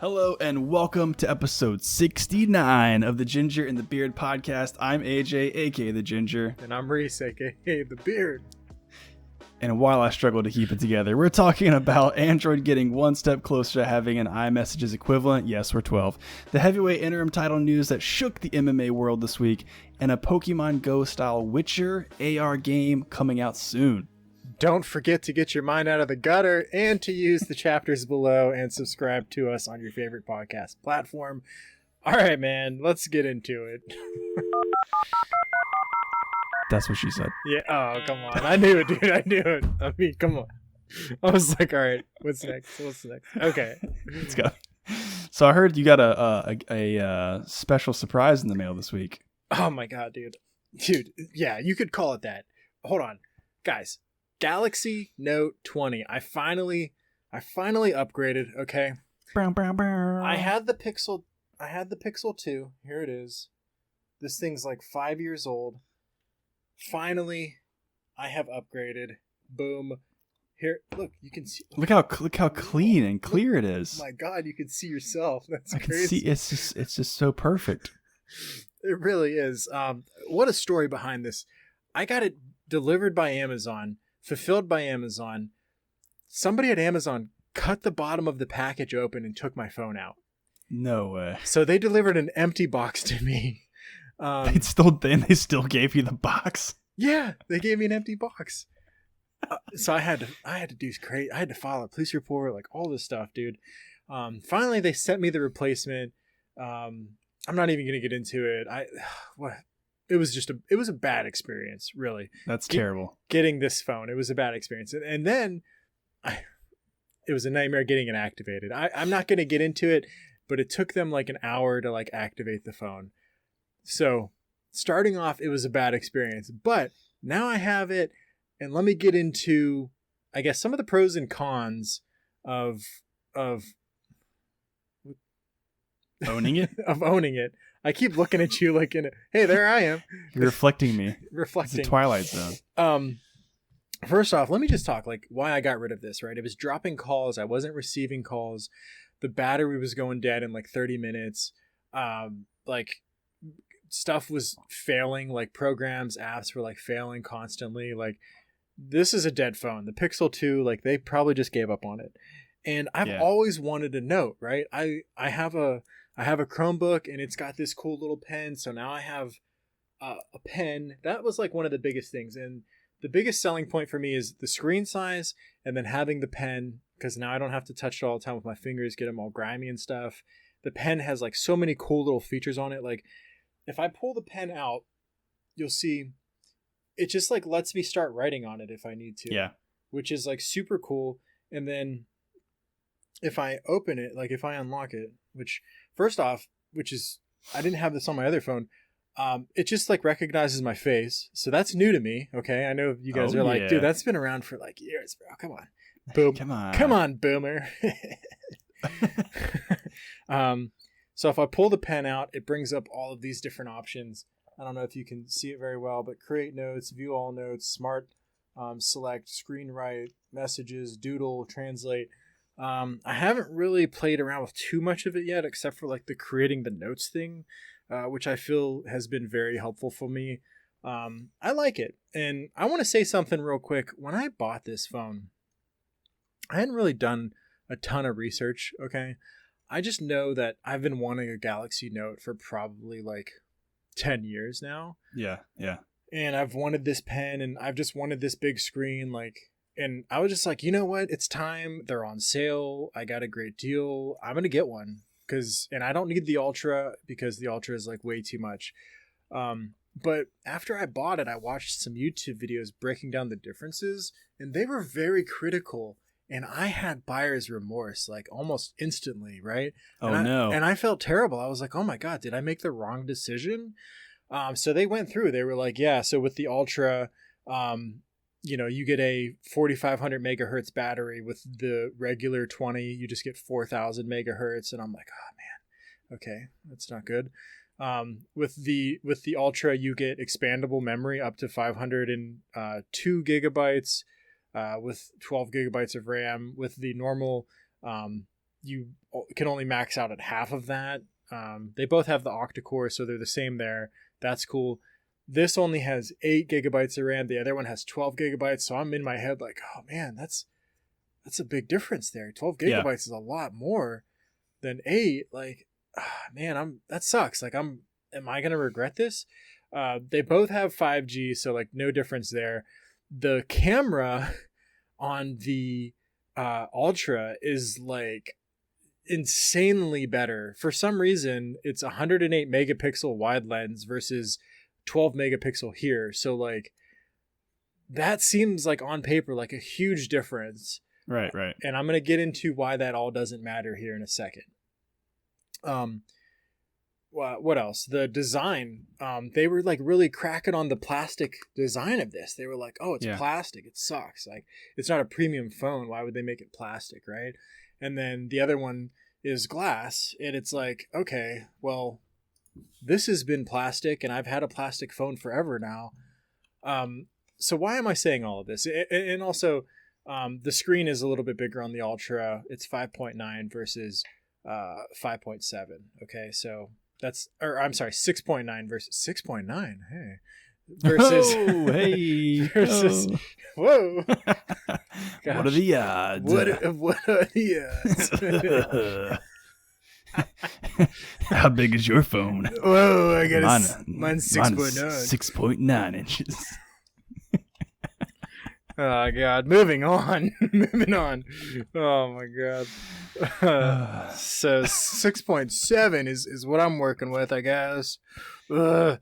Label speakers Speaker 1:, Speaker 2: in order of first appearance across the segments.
Speaker 1: Hello and welcome to episode 69 of the Ginger and the Beard podcast. I'm AJ, aka the Ginger.
Speaker 2: And I'm Reese, aka the Beard.
Speaker 1: And while I struggle to keep it together, we're talking about Android getting one step closer to having an iMessages equivalent. Yes, we're 12. The heavyweight interim title news that shook the MMA world this week, and a Pokemon Go style Witcher AR game coming out soon.
Speaker 2: Don't forget to get your mind out of the gutter and to use the chapters below and subscribe to us on your favorite podcast platform. All right, man, let's get into it.
Speaker 1: That's what she said.
Speaker 2: Yeah. Oh, come on. I knew it, dude. I knew it. I mean, come on. I was like, all right, what's next? Okay.
Speaker 1: Let's go. So I heard you got a special surprise in the mail this week.
Speaker 2: Oh my God, dude. Dude, yeah, you could call it that. Hold on. Guys. Galaxy Note 20. I finally upgraded, okay? I had the Pixel 2. Here it is. This thing's like 5 years old. Finally, I have upgraded. Boom. Here, look, you can see.
Speaker 1: Look how clean and clear it is.
Speaker 2: Oh my God, you can see yourself. That's
Speaker 1: I
Speaker 2: crazy.
Speaker 1: can see it's just so perfect.
Speaker 2: It really is. What a story behind this. I got it delivered by Amazon. Fulfilled by Amazon. Somebody at Amazon cut the bottom of the package open and took my phone out.
Speaker 1: No way.
Speaker 2: So they delivered an empty box to me.
Speaker 1: They still gave you the box.
Speaker 2: Yeah, they gave me an empty box. So I had to do great. I had to file a police report, like all this stuff, dude. Finally, they sent me the replacement. I'm not even gonna get into it. It was a bad experience, really.
Speaker 1: That's terrible.
Speaker 2: Getting this phone, it was a bad experience. And then it was a nightmare getting it activated. I'm not going to get into it, but it took them like an hour to like activate the phone. So starting off, it was a bad experience. But now I have it, and let me get into, I guess, some of the pros and cons of
Speaker 1: owning it?
Speaker 2: Of owning it. I keep looking at you like hey, there I am.
Speaker 1: You're reflecting me.
Speaker 2: Reflecting.
Speaker 1: It's a Twilight Zone.
Speaker 2: First off, let me just talk like why I got rid of this, right? It was dropping calls. I wasn't receiving calls. The battery was going dead in like 30 minutes. Like stuff was failing, like programs, apps were like failing constantly. Like this is a dead phone. The Pixel 2, like they probably just gave up on it. And I've always wanted a Note, right? I have a Chromebook and it's got this cool little pen. So now I have a pen. That was like one of the biggest things. And the biggest selling point for me is the screen size and then having the pen, because now I don't have to touch it all the time with my fingers, get them all grimy and stuff. The pen has like so many cool little features on it. Like if I pull the pen out, you'll see it just like lets me start writing on it if I need to.
Speaker 1: Yeah.
Speaker 2: Which is like super cool. And then if I open it, like if I unlock it, which first off, I didn't have this on my other phone. It just like recognizes my face. So that's new to me. Okay. I know you guys are like, dude, that's been around for like years, bro. Come on. Boom. Come on, boomer. So if I pull the pen out, it brings up all of these different options. I don't know if you can see it very well, but create notes, view all notes, smart, select, screen write, messages, doodle, translate. I haven't really played around with too much of it yet, except for like the creating the notes thing, which I feel has been very helpful for me. I like it. And I want to say something real quick. When I bought this phone, I hadn't really done a ton of research. Okay. I just know that I've been wanting a Galaxy Note for probably like 10 years now.
Speaker 1: Yeah. Yeah.
Speaker 2: And I've wanted this pen and I've just wanted this big screen, and I was just like, you know what? It's time. They're on sale. I got a great deal. I'm going to get one and I don't need the Ultra because the Ultra is like way too much. But after I bought it, I watched some YouTube videos breaking down the differences and they were very critical. And I had buyer's remorse like almost instantly, right?
Speaker 1: No.
Speaker 2: And I felt terrible. I was like, oh my God, did I make the wrong decision? So they went through. They were like, yeah, so with the Ultra, you get a 4,500 megahertz battery. With the regular 20, you just get 4,000 megahertz. And I'm like, oh man, okay, that's not good. With the Ultra, you get expandable memory up to 502 gigabytes. With 12 gigabytes of RAM. With the normal you can only max out at half of that. They both have the octa-core, so they're the same there. That's cool. This only has 8 gigabytes of RAM. The other one has 12 gigabytes. So I'm in my head like, oh man, that's a big difference there. 12 gigabytes is a lot more than 8. Like, man, that sucks. Like, am I going to regret this? They both have 5G, so like no difference there. The camera on the Ultra is like insanely better. For some reason, it's 108 megapixel wide lens versus 12 megapixel here. So like that seems like on paper like a huge difference.
Speaker 1: Right.
Speaker 2: And I'm going to get into why that all doesn't matter here in a second. What else? The design. They were like really cracking on the plastic design of this. They were like, oh, it's plastic. It sucks. Like, it's not a premium phone. Why would they make it plastic, right? And then the other one is glass. And it's like, okay, well, this has been plastic and I've had a plastic phone forever now. So why am I saying all of this? And also, the screen is a little bit bigger on the Ultra. It's 5.9 versus 5.7. Okay, so I'm sorry, 6.9 versus 6.9. Hey. Versus versus whoa.
Speaker 1: Gosh. What are the odds?
Speaker 2: What are the odds?
Speaker 1: How big is your phone?
Speaker 2: Whoa, I got mine's 6.9.
Speaker 1: 6.9 inches.
Speaker 2: Oh God! Moving on. Oh my God. So 6.7 is what I'm working with, I guess. But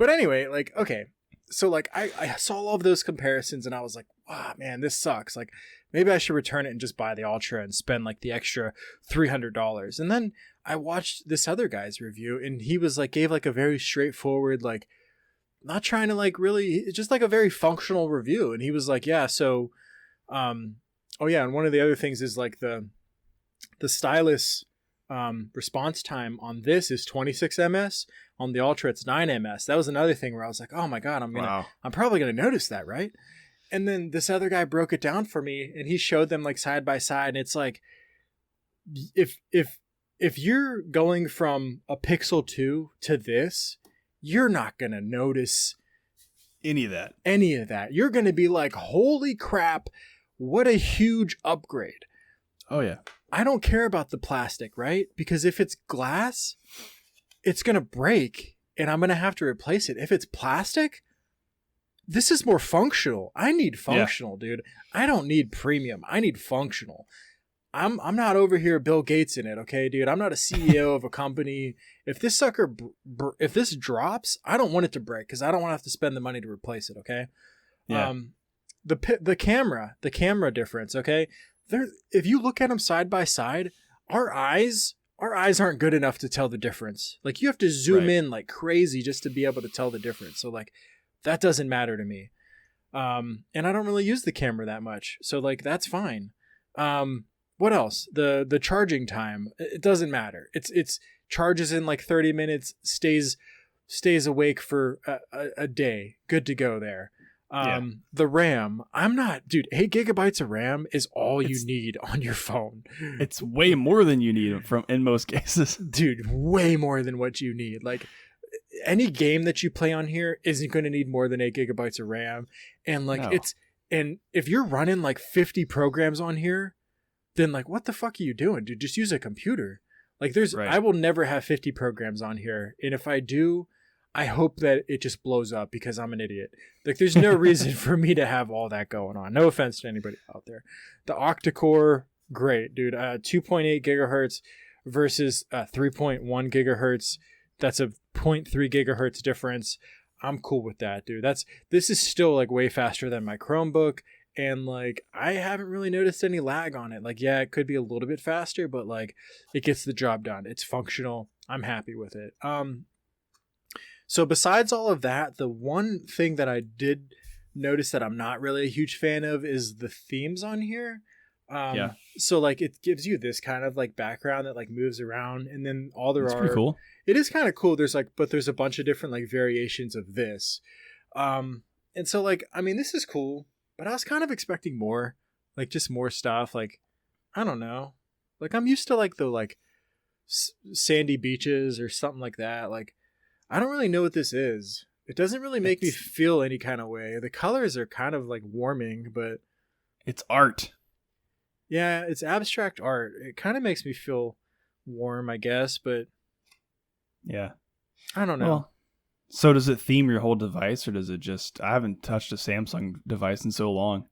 Speaker 2: anyway, like, okay. So like I saw all of those comparisons and I was like, wow, man, this sucks. Like, maybe I should return it and just buy the Ultra and spend like the extra $300. And then I watched this other guy's review and he was like, gave like a very straightforward, like, not trying to like really, just like a very functional review. And he was like, yeah, so, and one of the other things is like the stylus response time on this is 26 ms. On the Ultra, it's 9 ms. That was another thing where I was like, oh my God, I'm probably going to notice that, right? And then this other guy broke it down for me and he showed them like side by side. And it's like, if you're going from a Pixel 2 to this, you're not going to notice
Speaker 1: any of that.
Speaker 2: You're going to be like, holy crap, what a huge upgrade.
Speaker 1: Oh, yeah.
Speaker 2: I don't care about the plastic, right? Because if it's glass, it's going to break and I'm going to have to replace it. If it's plastic, this is more functional. I need functional, dude. I don't need premium. I need functional. I'm not over here Bill Gates in it, okay, dude? I'm not a CEO of a company. If this sucker, if this drops, I don't want it to break because I don't want to have to spend the money to replace it, okay?
Speaker 1: Yeah.
Speaker 2: The camera difference, okay? If you look at them side by side, our eyes aren't good enough to tell the difference. Like, you have to zoom in like crazy just to be able to tell the difference. So like, that doesn't matter to me. And I don't really use the camera that much, so like that's fine. What else? The charging time, it doesn't matter. It's charges in like 30 minutes, stays awake for a day. Good to go there. The RAM, 8 gigabytes of RAM is all you need on your phone.
Speaker 1: It's way more than you need in most cases.
Speaker 2: Dude, way more than what you need. Like, any game that you play on here isn't going to need more than 8 gigabytes of RAM. And like, and if you're running like 50 programs on here, then like, what the fuck are you doing, dude? Just use a computer. Like, I will never have 50 programs on here. And if I do, I hope that it just blows up because I'm an idiot. Like, there's no reason for me to have all that going on. No offense to anybody out there. The octa-core, great, dude. 2.8 gigahertz versus 3.1 gigahertz. That's a 0.3 gigahertz difference. I'm cool with that, dude. This is still like way faster than my Chromebook. And like, I haven't really noticed any lag on it. Like, yeah, it could be a little bit faster, but like, it gets the job done. It's functional. I'm happy with it. So besides all of that, the one thing that I did notice that I'm not really a huge fan of is the themes on here. So like, it gives you this kind of like background that like moves around, and then
Speaker 1: That's pretty cool.
Speaker 2: It is kind of cool. There's a bunch of different like variations of this. And so like, I mean, this is cool. But I was kind of expecting more, like just more stuff. Like, I don't know. Like I'm used to like the like sandy beaches or something like that. Like I don't really know what this is. It doesn't really make me feel any kind of way. The colors are kind of like warming, but
Speaker 1: it's art.
Speaker 2: Yeah, it's abstract art. It kind of makes me feel warm, I guess, but
Speaker 1: yeah,
Speaker 2: I don't know.
Speaker 1: Well, so does it theme your whole device, or does it just? I haven't touched a Samsung device in so long.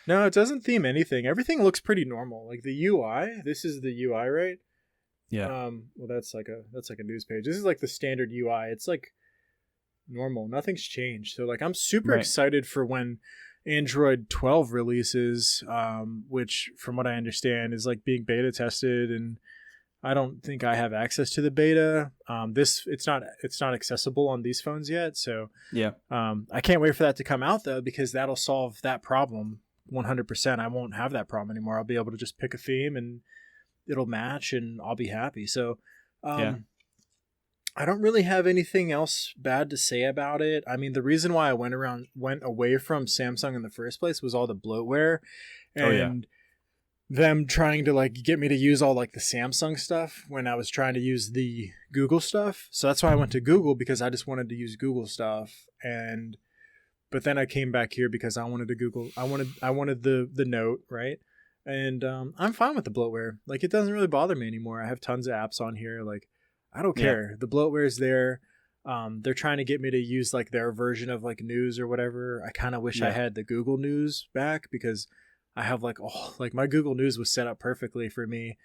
Speaker 2: No, it doesn't theme anything. Everything looks pretty normal. Like the UI, this is the UI, right?
Speaker 1: Yeah.
Speaker 2: Well, that's like a news page. This is like the standard UI. It's like normal. Nothing's changed. So like I'm super excited for when Android 12 releases, which from what I understand is like being beta tested, and I don't think I have access to the beta. It's not accessible on these phones yet. So
Speaker 1: yeah.
Speaker 2: I can't wait for that to come out though, because that'll solve that problem 100%. I won't have that problem anymore. I'll be able to just pick a theme and it'll match and I'll be happy. So I don't really have anything else bad to say about it. I mean, the reason why I went away from Samsung in the first place was all the bloatware and them trying to like get me to use all like the Samsung stuff when I was trying to use the Google stuff. So that's why I went to Google, because I just wanted to use Google stuff. But then I came back here because I wanted to Google. I wanted the Note, right? And I'm fine with the bloatware. Like it doesn't really bother me anymore. I have tons of apps on here. Like I don't care. The bloatware is there. They're trying to get me to use like their version of like news or whatever. I kind of wish I had the Google News back, because I have like my Google News was set up perfectly for me,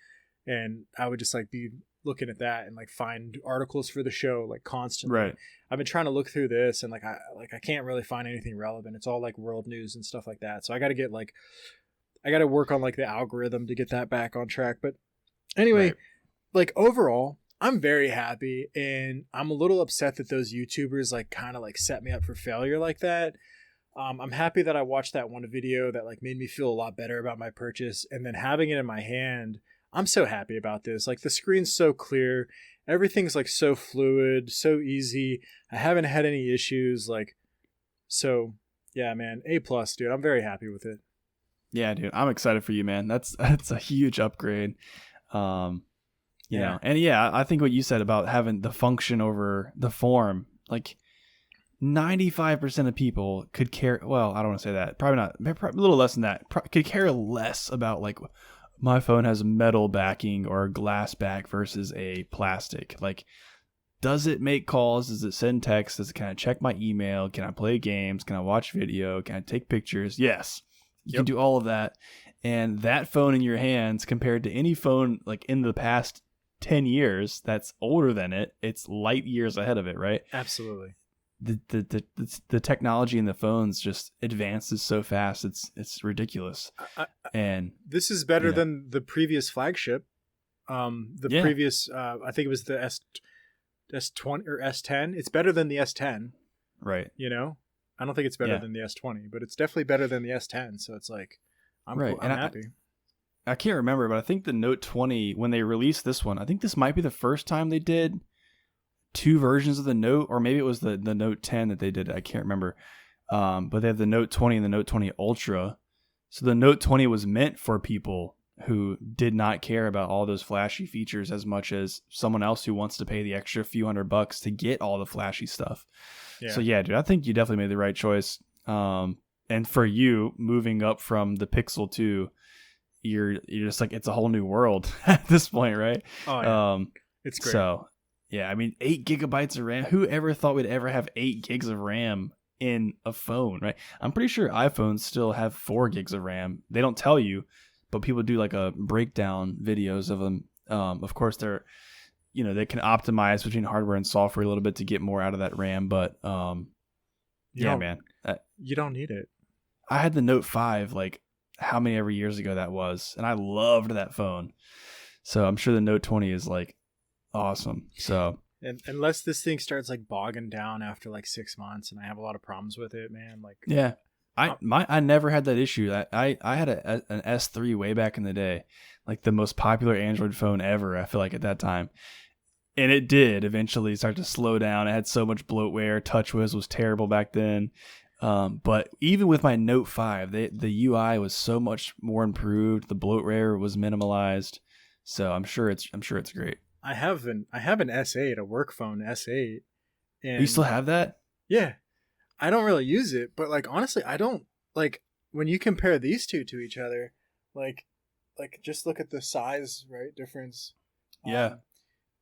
Speaker 2: and I would just like be looking at that and like find articles for the show like constantly.
Speaker 1: Right.
Speaker 2: I've been trying to look through this and I can't really find anything relevant. It's all like world news and stuff like that. So I got to work on like the algorithm to get that back on track. But anyway, like overall, I'm very happy, and I'm a little upset that those YouTubers like kind of like set me up for failure like that. I'm happy that I watched that one video that like made me feel a lot better about my purchase, and then having it in my hand, I'm so happy about this. Like the screen's so clear, everything's like so fluid, so easy. I haven't had any issues. Like, so yeah, man, A+, dude. I'm very happy with it.
Speaker 1: Yeah, dude, I'm excited for you, man. That's a huge upgrade. You know, and I think what you said about having the function over the form, like 95% of people could care. Well, I don't want to say that. Probably not. A little less than that. Could care less about like my phone has a metal backing or a glass back versus a plastic. Like, does it make calls? Does it send texts? Can I check my email? Can I play games? Can I watch video? Can I take pictures? Yes. You can do all of that. And that phone in your hands, compared to any phone like in the past 10 years that's older than it, it's light years ahead of it, right?
Speaker 2: Absolutely.
Speaker 1: The technology in the phones just advances so fast. It's ridiculous. And
Speaker 2: this is better than the previous flagship. Previous, I think it was the S20 or S10. It's better than the S10.
Speaker 1: Right.
Speaker 2: You know, I don't think it's better than the S20, but it's definitely better than the S10. So it's like, I'm happy.
Speaker 1: I can't remember, but I think the Note 20, when they released this one, I think this might be the first time they did two versions of the Note, or maybe it was the Note 10 that they did. I can't remember. But they have the Note 20 and the Note 20 Ultra. So the Note 20 was meant for people who did not care about all those flashy features as much as someone else who wants to pay the extra few $100 to get all the flashy stuff. Yeah. So yeah, dude, I think you definitely made the right choice. And for you, moving up from the Pixel 2, you're just like, it's a whole new world at this point, right?
Speaker 2: Oh, yeah. It's great.
Speaker 1: So yeah, I mean, 8 gigabytes of RAM. Who ever thought we'd ever have 8 gigs of RAM in a phone, right? I'm pretty sure iPhones still have 4 gigs of RAM. They don't tell you, but people do like a breakdown videos of them. Of course, they're, they can optimize between hardware and software a little bit to get more out of that RAM. But yeah, man,
Speaker 2: you don't need it.
Speaker 1: I had the Note 5 like how many ever years ago that was, and I loved that phone. So I'm sure the Note 20 is like awesome. So
Speaker 2: and unless this thing starts like bogging down after like 6 months and I have a lot of problems with it, man, like
Speaker 1: yeah, I never had that issue. I had an S3 way back in the day, like the most popular Android phone ever, I feel like, at that time. And it did eventually start to slow down. It had so much bloatware. TouchWiz was terrible back then. But even with my Note 5, the UI was so much more improved. The bloatware was minimalized. So I'm sure it's great.
Speaker 2: I have an S8, a work phone S8. And
Speaker 1: You still have that?
Speaker 2: yeah, I don't really use it, but like honestly, I don't like when you compare these two to each other, like just look at the size, right? Difference.
Speaker 1: Yeah.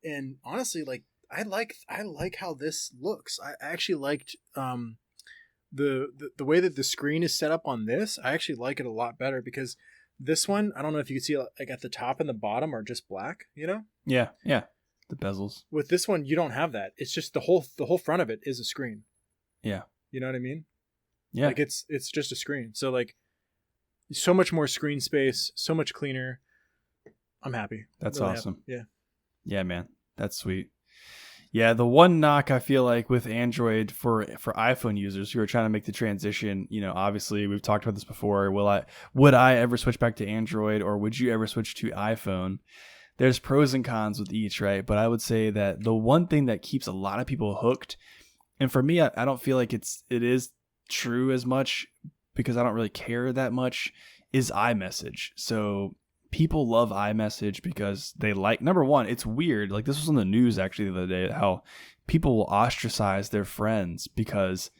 Speaker 2: And honestly, like I like how this looks. I actually liked the way that the screen is set up on this. I actually like it a lot better because this one, I don't know if you can see, like at the top and the bottom are just black, you know?
Speaker 1: Yeah. The bezels.
Speaker 2: With this one, you don't have that. It's just the whole front of it is a screen.
Speaker 1: Yeah.
Speaker 2: You know what I mean?
Speaker 1: Yeah.
Speaker 2: Like it's just a screen. So like so much more screen space, so much cleaner. I'm happy.
Speaker 1: That's
Speaker 2: really
Speaker 1: awesome.
Speaker 2: Happy. Yeah.
Speaker 1: Yeah, man. That's sweet. Yeah, the one knock I feel like with Android for iPhone users who are trying to make the transition, obviously we've talked about this before. Would I ever switch back to Android, or would you ever switch to iPhone? There's pros and cons with each, right? But I would say that the one thing that keeps a lot of people hooked, and for me, I don't feel like it is true as much because I don't really care that much, is iMessage. So people love iMessage because they like, number one, it's weird. Like this was on the news actually the other day, how people will ostracize their friends because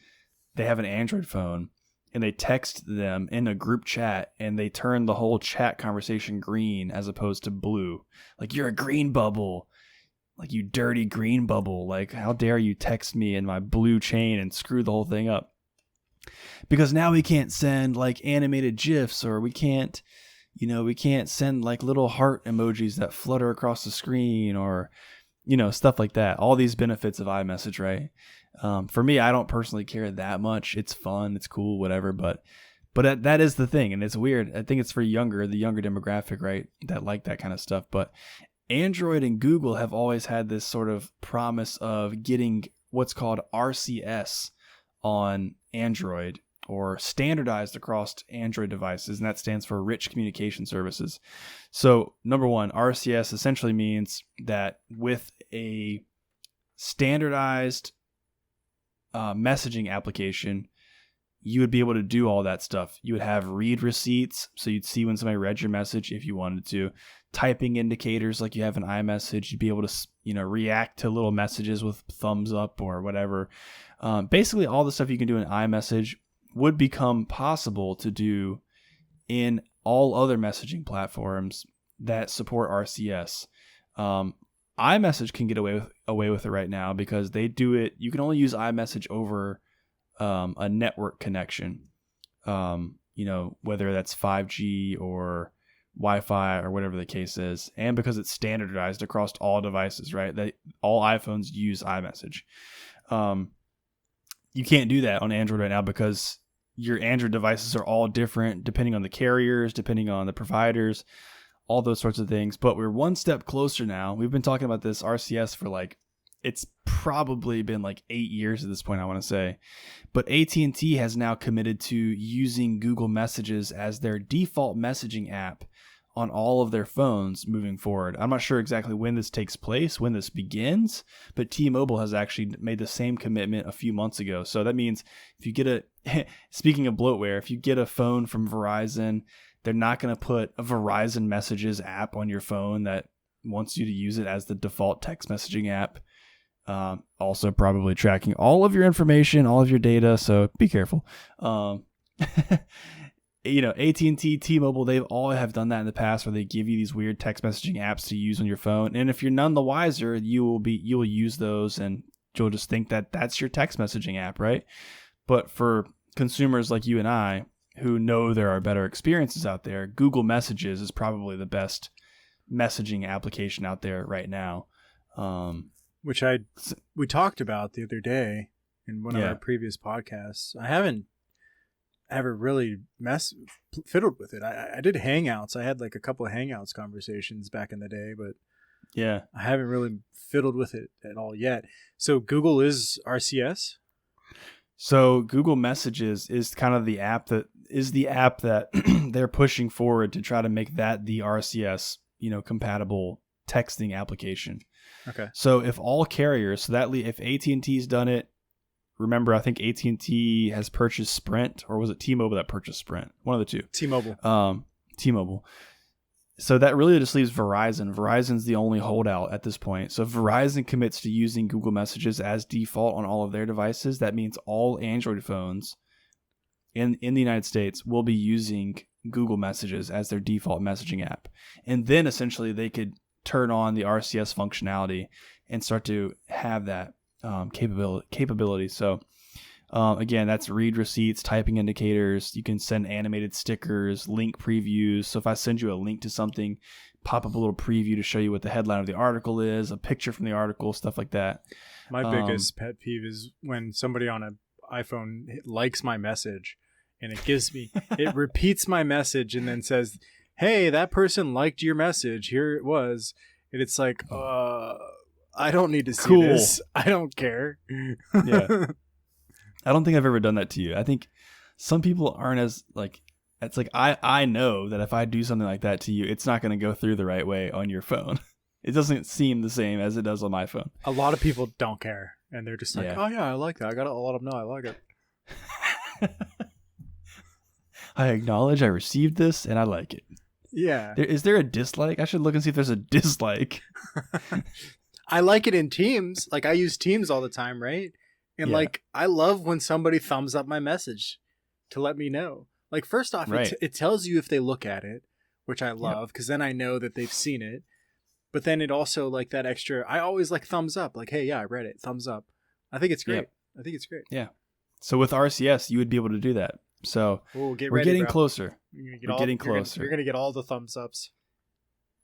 Speaker 1: they have an Android phone and they text them in a group chat and they turn the whole chat conversation green as opposed to blue. Like, you're a green bubble. Like, you dirty green bubble. Like, how dare you text me in my blue chain and screw the whole thing up? Because now we can't send like animated GIFs, or we can't send like little heart emojis that flutter across the screen, or, stuff like that. All these benefits of iMessage, right? For me, I don't personally care that much. It's fun, it's cool, whatever. But that is the thing, and it's weird. I think it's for the younger demographic, right? That like that kind of stuff. But Android and Google have always had this sort of promise of getting what's called RCS on Android, or standardized across Android devices, and that stands for Rich Communication Services. So, number one, RCS essentially means that with a standardized messaging application, you would be able to do all that stuff. You would have read receipts, so you'd see when somebody read your message if you wanted to. Typing indicators like you have in iMessage, you'd be able to react to little messages with thumbs up or whatever. Basically, all the stuff you can do in iMessage would become possible to do in all other messaging platforms that support RCS. iMessage can get away with it right now because they do it. You can only use iMessage over a network connection, whether that's 5G or Wi-Fi or whatever the case is, and because it's standardized across all devices, right? All iPhones use iMessage. You can't do that on Android right now because your Android devices are all different depending on the carriers, depending on the providers, all those sorts of things. But we're one step closer now. We've been talking about this RCS for it's probably been 8 years at this point, I want to say. But AT&T has now committed to using Google Messages as their default messaging app on all of their phones moving forward. I'm not sure exactly when this takes place, when this begins, but T-Mobile has actually made the same commitment a few months ago. So that means if you get speaking of bloatware, if you get a phone from Verizon, they're not going to put a Verizon Messages app on your phone that wants you to use it as the default text messaging app. Also probably tracking all of your information, all of your data, so be careful. AT&T, T-Mobile, they've all have done that in the past, where they give you these weird text messaging apps to use on your phone, and if you're none the wiser, you will use those, and you'll just think that that's your text messaging app, right? But for consumers like you and I, who know there are better experiences out there, Google Messages is probably the best messaging application out there right now.
Speaker 2: Which we talked about the other day in one of our previous podcasts. I haven't ever really fiddled with it. I did Hangouts. I had a couple of Hangouts conversations back in the day, but
Speaker 1: yeah,
Speaker 2: I haven't really fiddled with it at all yet. So Google is RCS?
Speaker 1: So Google Messages is kind of the app that they're pushing forward to try to make that the RCS, compatible texting application.
Speaker 2: Okay.
Speaker 1: So if all carriers, if AT&T's done it, remember, I think AT&T has purchased Sprint, or was it T-Mobile that purchased Sprint? One of the two.
Speaker 2: T-Mobile.
Speaker 1: T-Mobile. So that really just leaves Verizon. Verizon's the only holdout at this point. So if Verizon commits to using Google Messages as default on all of their devices, that means all Android phones in the United States will be using Google Messages as their default messaging app. And then essentially they could turn on the RCS functionality and start to have that capability. So again, that's read receipts, typing indicators. You can send animated stickers, link previews. So if I send you a link to something, pop up a little preview to show you what the headline of the article is, a picture from the article, stuff like that.
Speaker 2: My biggest pet peeve is when somebody on an iPhone likes my message and it repeats my message and then says, hey, that person liked your message. Here it was. And it's like, I don't need to see this. I don't care.
Speaker 1: Yeah. I don't think I've ever done that to you. I think some people aren't as like, it's like, I know that if I do something like that to you, it's not going to go through the right way on your phone. It doesn't seem the same as it does on my phone.
Speaker 2: A lot of people don't care. And they're just like, oh yeah, I like that. I got to let them know I like it.
Speaker 1: I acknowledge I received this and I like it.
Speaker 2: Yeah.
Speaker 1: Is there a dislike? I should look and see if there's a dislike.
Speaker 2: I like it in Teams. Like I use Teams all the time, right? And like I love when somebody thumbs up my message to let me know. Like first off, it tells you if they look at it, which I love because then I know that they've seen it. But then it also like that extra. I always like thumbs up. Like, hey, yeah, I read it. Thumbs up. I think it's great.
Speaker 1: Yep.
Speaker 2: I think it's great.
Speaker 1: Yeah. So with RCS, you would be able to do that. So we're getting closer. We're getting closer.
Speaker 2: You're gonna get all the thumbs ups.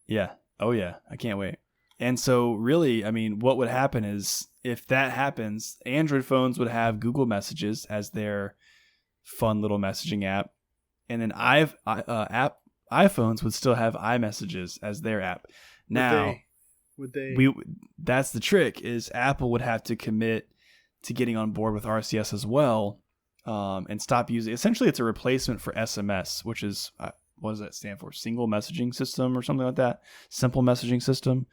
Speaker 1: Yeah. Oh yeah. I can't wait. And so really, I mean, what would happen is if that happens, Android phones would have Google Messages as their fun little messaging app. And then iPhones would still have iMessages as their app. Now,
Speaker 2: would they?
Speaker 1: That's the trick is Apple would have to commit to getting on board with RCS as well and stop using. Essentially, it's a replacement for SMS, which is what does that stand for? Single messaging system or something like that. Simple messaging system.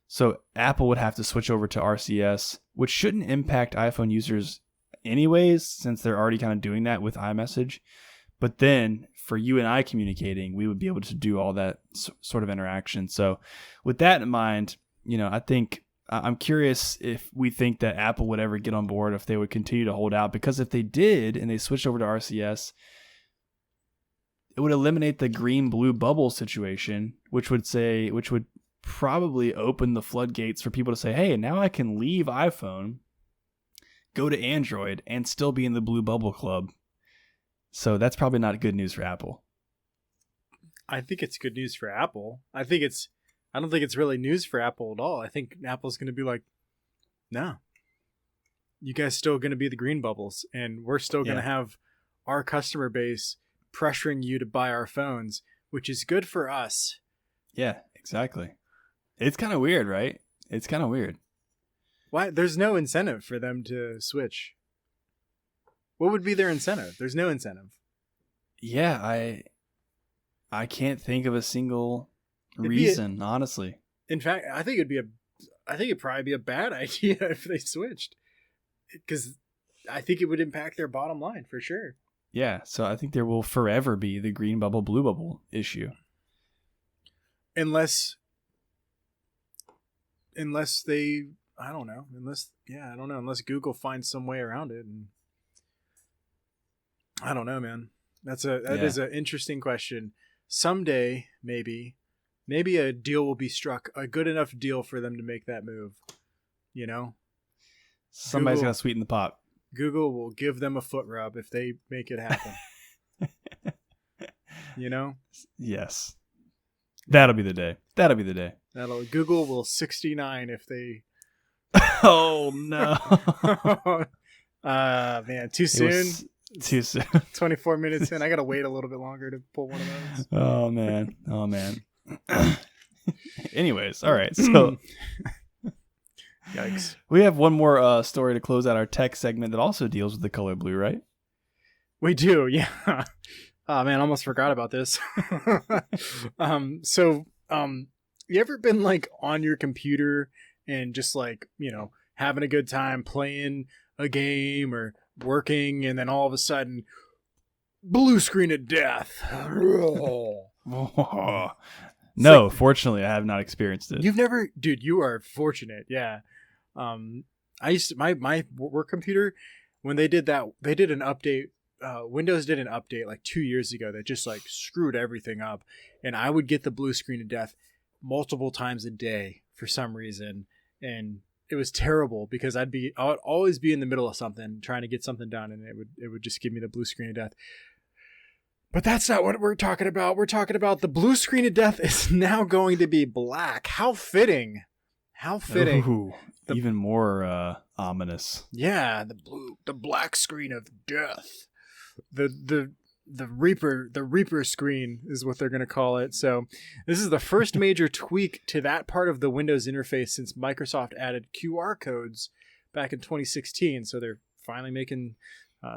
Speaker 1: So Apple would have to switch over to RCS, which shouldn't impact iPhone users anyways, since they're already kind of doing that with iMessage. But then for you and I communicating, we would be able to do all that sort of interaction. So with that in mind, I think I'm curious if we think that Apple would ever get on board, if they would continue to hold out, because if they did and they switched over to RCS, it would eliminate the green-blue bubble situation, which would probably open the floodgates for people to say, hey, now I can leave iPhone, go to Android, and still be in the blue bubble club. So that's probably not good news for Apple.
Speaker 2: I think it's good news for Apple. I don't think it's really news for Apple at all. I think Apple's going to be like, no, you guys still going to be the green bubbles, and we're still going to have our customer base pressuring you to buy our phones, which is good for us.
Speaker 1: Yeah, exactly. It's kind of weird, right? It's kind of weird.
Speaker 2: Why? There's no incentive for them to switch. What would be their incentive? There's no incentive.
Speaker 1: Yeah, I can't think of a single reason, honestly.
Speaker 2: In fact, I think it'd probably be a bad idea if they switched, because I think it would impact their bottom line for sure.
Speaker 1: Yeah, so I think there will forever be the green bubble, blue bubble issue.
Speaker 2: Unless they, I don't know, unless Google finds some way around it. And I don't know, man. That is an interesting question. Someday, maybe a deal will be struck, a good enough deal for them to make that move.
Speaker 1: Somebody's got to sweeten the pot.
Speaker 2: Google will give them a foot rub if they make it happen.
Speaker 1: Yes. That'll be the day.
Speaker 2: Google will 69 if they.
Speaker 1: Oh no.
Speaker 2: Man, too soon.
Speaker 1: Too soon.
Speaker 2: 24 minutes in. I got to wait a little bit longer to pull one of those.
Speaker 1: Oh man. Anyways, all right. So
Speaker 2: yikes.
Speaker 1: We have one more story to close out our tech segment that also deals with the color blue, right?
Speaker 2: We do, yeah. Oh man, I almost forgot about this. So you ever been like on your computer and just like, having a good time playing a game or working, and then all of a sudden, blue screen of death.
Speaker 1: No,
Speaker 2: like,
Speaker 1: fortunately, I have not experienced it.
Speaker 2: You've never, dude. You are fortunate. Yeah. I used to, my work computer, when they did an update. Windows did an update like 2 years ago that just like screwed everything up, and I would get the blue screen of death multiple times a day for some reason, and it was terrible because I would always be in the middle of something trying to get something done, and it would just give me the blue screen of death. But that's not what we're talking about. We're talking about the blue screen of death is now going to be black. How fitting. How fitting.
Speaker 1: Ooh, even more ominous.
Speaker 2: Yeah, the black screen of death. The Reaper screen is what they're going to call it. So this is the first major tweak to that part of the Windows interface since Microsoft added QR codes back in 2016. So they're finally making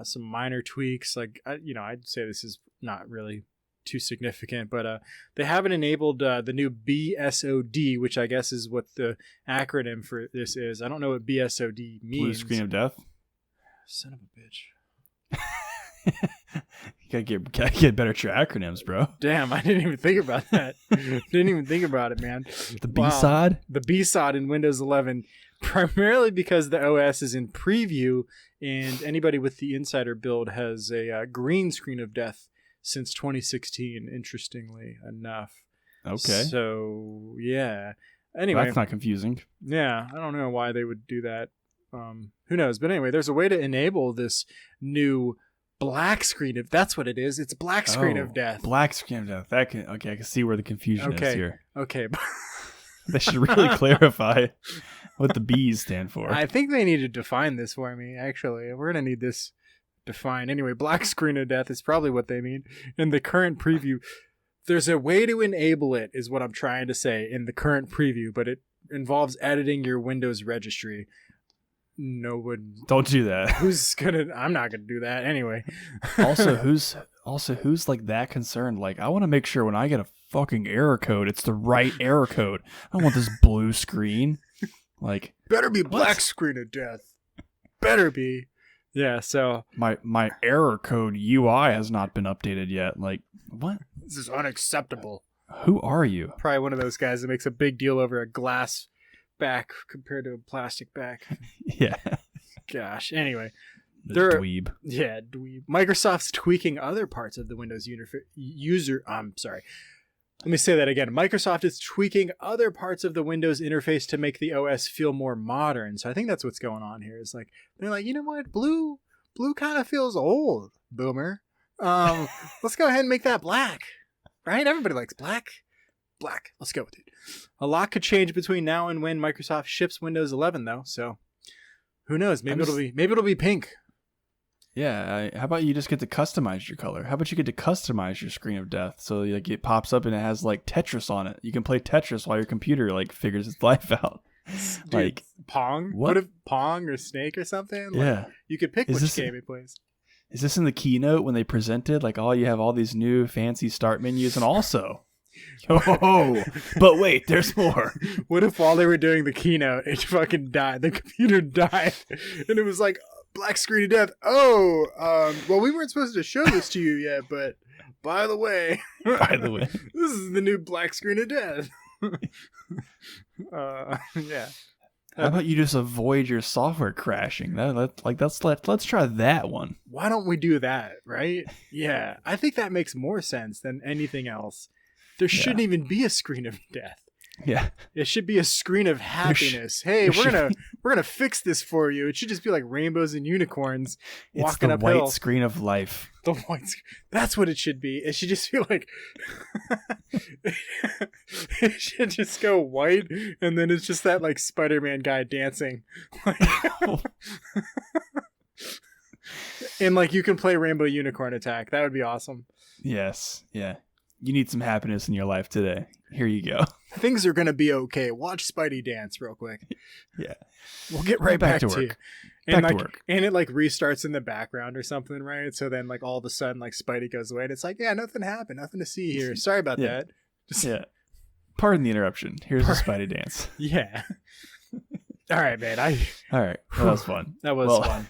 Speaker 2: some minor tweaks. Like, I'd say this is not really too significant, but they haven't enabled the new BSOD, which I guess is what the acronym for this is. I don't know what BSOD means.
Speaker 1: Blue screen of death?
Speaker 2: Son of a bitch.
Speaker 1: You gotta get better at your acronyms, bro.
Speaker 2: Damn, I didn't even think about that. Didn't even think about it, man.
Speaker 1: The B-side?
Speaker 2: Wow. The B-side in Windows 11, primarily because the OS is in preview, and anybody with the Insider build has a green screen of death since 2016, interestingly enough.
Speaker 1: Okay.
Speaker 2: So, yeah. Anyway.
Speaker 1: That's not confusing.
Speaker 2: Yeah, I don't know why they would do that. Who knows? But anyway, there's a way to enable this new black screen of, that's what it is. It's black screen of death.
Speaker 1: Black screen of death. I can see where the confusion is here.
Speaker 2: Okay.
Speaker 1: They should really clarify what the B's stand for.
Speaker 2: I think they need to define this for me, actually. We're going to need this defined. Anyway, black screen of death is probably what they mean. In the current preview, there's a way to enable it, is what I'm trying to say, in the current preview, but it involves editing your Windows registry. No one.
Speaker 1: Don't do that.
Speaker 2: I'm not gonna do that anyway.
Speaker 1: who's like that concerned? Like, I want to make sure when I get a fucking error code, it's the right error code. I don't want this blue screen. Like,
Speaker 2: better be black screen of death. Better be. Yeah. So
Speaker 1: my error code UI has not been updated yet. Like, what?
Speaker 2: This is unacceptable.
Speaker 1: Who are you?
Speaker 2: Probably one of those guys that makes a big deal over a glass back compared to a plastic back.
Speaker 1: Yeah.
Speaker 2: Gosh. Anyway,
Speaker 1: dweeb.
Speaker 2: Yeah, dweeb. Microsoft's tweaking other parts of the Windows user. I'm sorry. Let me say that again. Microsoft is tweaking other parts of the Windows interface to make the OS feel more modern. So I think that's what's going on here. Is like they're like, you know what, blue kind of feels old, boomer. Let's go ahead and make that black. Right? Everybody likes black. Black. Let's go with it. A lot could change between now and when Microsoft ships Windows 11, though. So who knows? Maybe it'll be pink.
Speaker 1: Yeah. How about you just get to customize your color? How about you get to customize your screen of death so like it pops up and it has like Tetris on it? You can play Tetris while your computer like figures its life out.
Speaker 2: Dude,
Speaker 1: like
Speaker 2: Pong? What if Pong or Snake or something?
Speaker 1: Yeah.
Speaker 2: You could pick which game it plays.
Speaker 1: Is this in the keynote when they presented like, you have all these new fancy start menus and also but wait, there's more.
Speaker 2: What if while they were doing the keynote, it fucking died? The computer died, and it was like black screen of death. Well, we weren't supposed to show this to you yet, but by the way, this is the new black screen of death. Yeah.
Speaker 1: How about you just avoid your software crashing? Let's try that one.
Speaker 2: Why don't we do that? Right? Yeah, I think that makes more sense than anything else. There shouldn't even be a screen of death.
Speaker 1: Yeah.
Speaker 2: It should be a screen of happiness. Hey, we're gonna fix this for you. It should just be like rainbows and unicorns walking uphill.
Speaker 1: It's the white screen of life.
Speaker 2: The white screen. That's what it should be. It should just be like it should just go white, and then it's just that like Spider-Man guy dancing. And like you can play Rainbow Unicorn Attack. That would be awesome.
Speaker 1: Yes. Yeah. You need some happiness in your life today. Here you go.
Speaker 2: Things are going to be okay. Watch Spidey dance real quick.
Speaker 1: Yeah.
Speaker 2: We'll get right back to work.
Speaker 1: You.
Speaker 2: And back to work. And it like restarts in the background or something, right? So then like all of a sudden like Spidey goes away and it's like, yeah, nothing happened. Nothing to see here. Sorry about that.
Speaker 1: Yeah. Pardon the interruption. Here's the Spidey dance.
Speaker 2: Yeah. All right, man.
Speaker 1: All right. Well, that was fun.
Speaker 2: That was fun.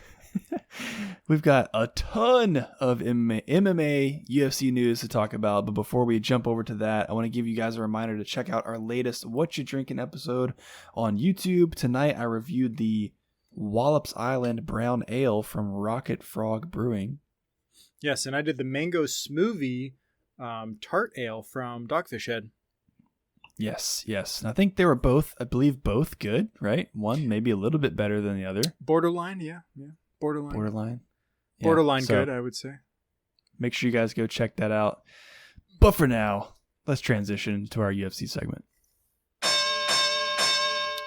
Speaker 1: We've got a ton of MMA UFC news to talk about, but before we jump over to that, I want to give you guys a reminder to check out our latest What You Drinking episode on YouTube. Tonight, I reviewed the Wallops Island Brown Ale from Rocket Frog Brewing.
Speaker 2: Yes, and I did the Mango Smoothie Tart Ale from Dogfish Head.
Speaker 1: Yes. And I think they were both, I believe, both good, right? One maybe a little bit better than the other.
Speaker 2: Borderline, yeah.
Speaker 1: Borderline. Yeah.
Speaker 2: Borderline good, I would say.
Speaker 1: Make sure you guys go check that out. But for now, let's transition to our UFC segment.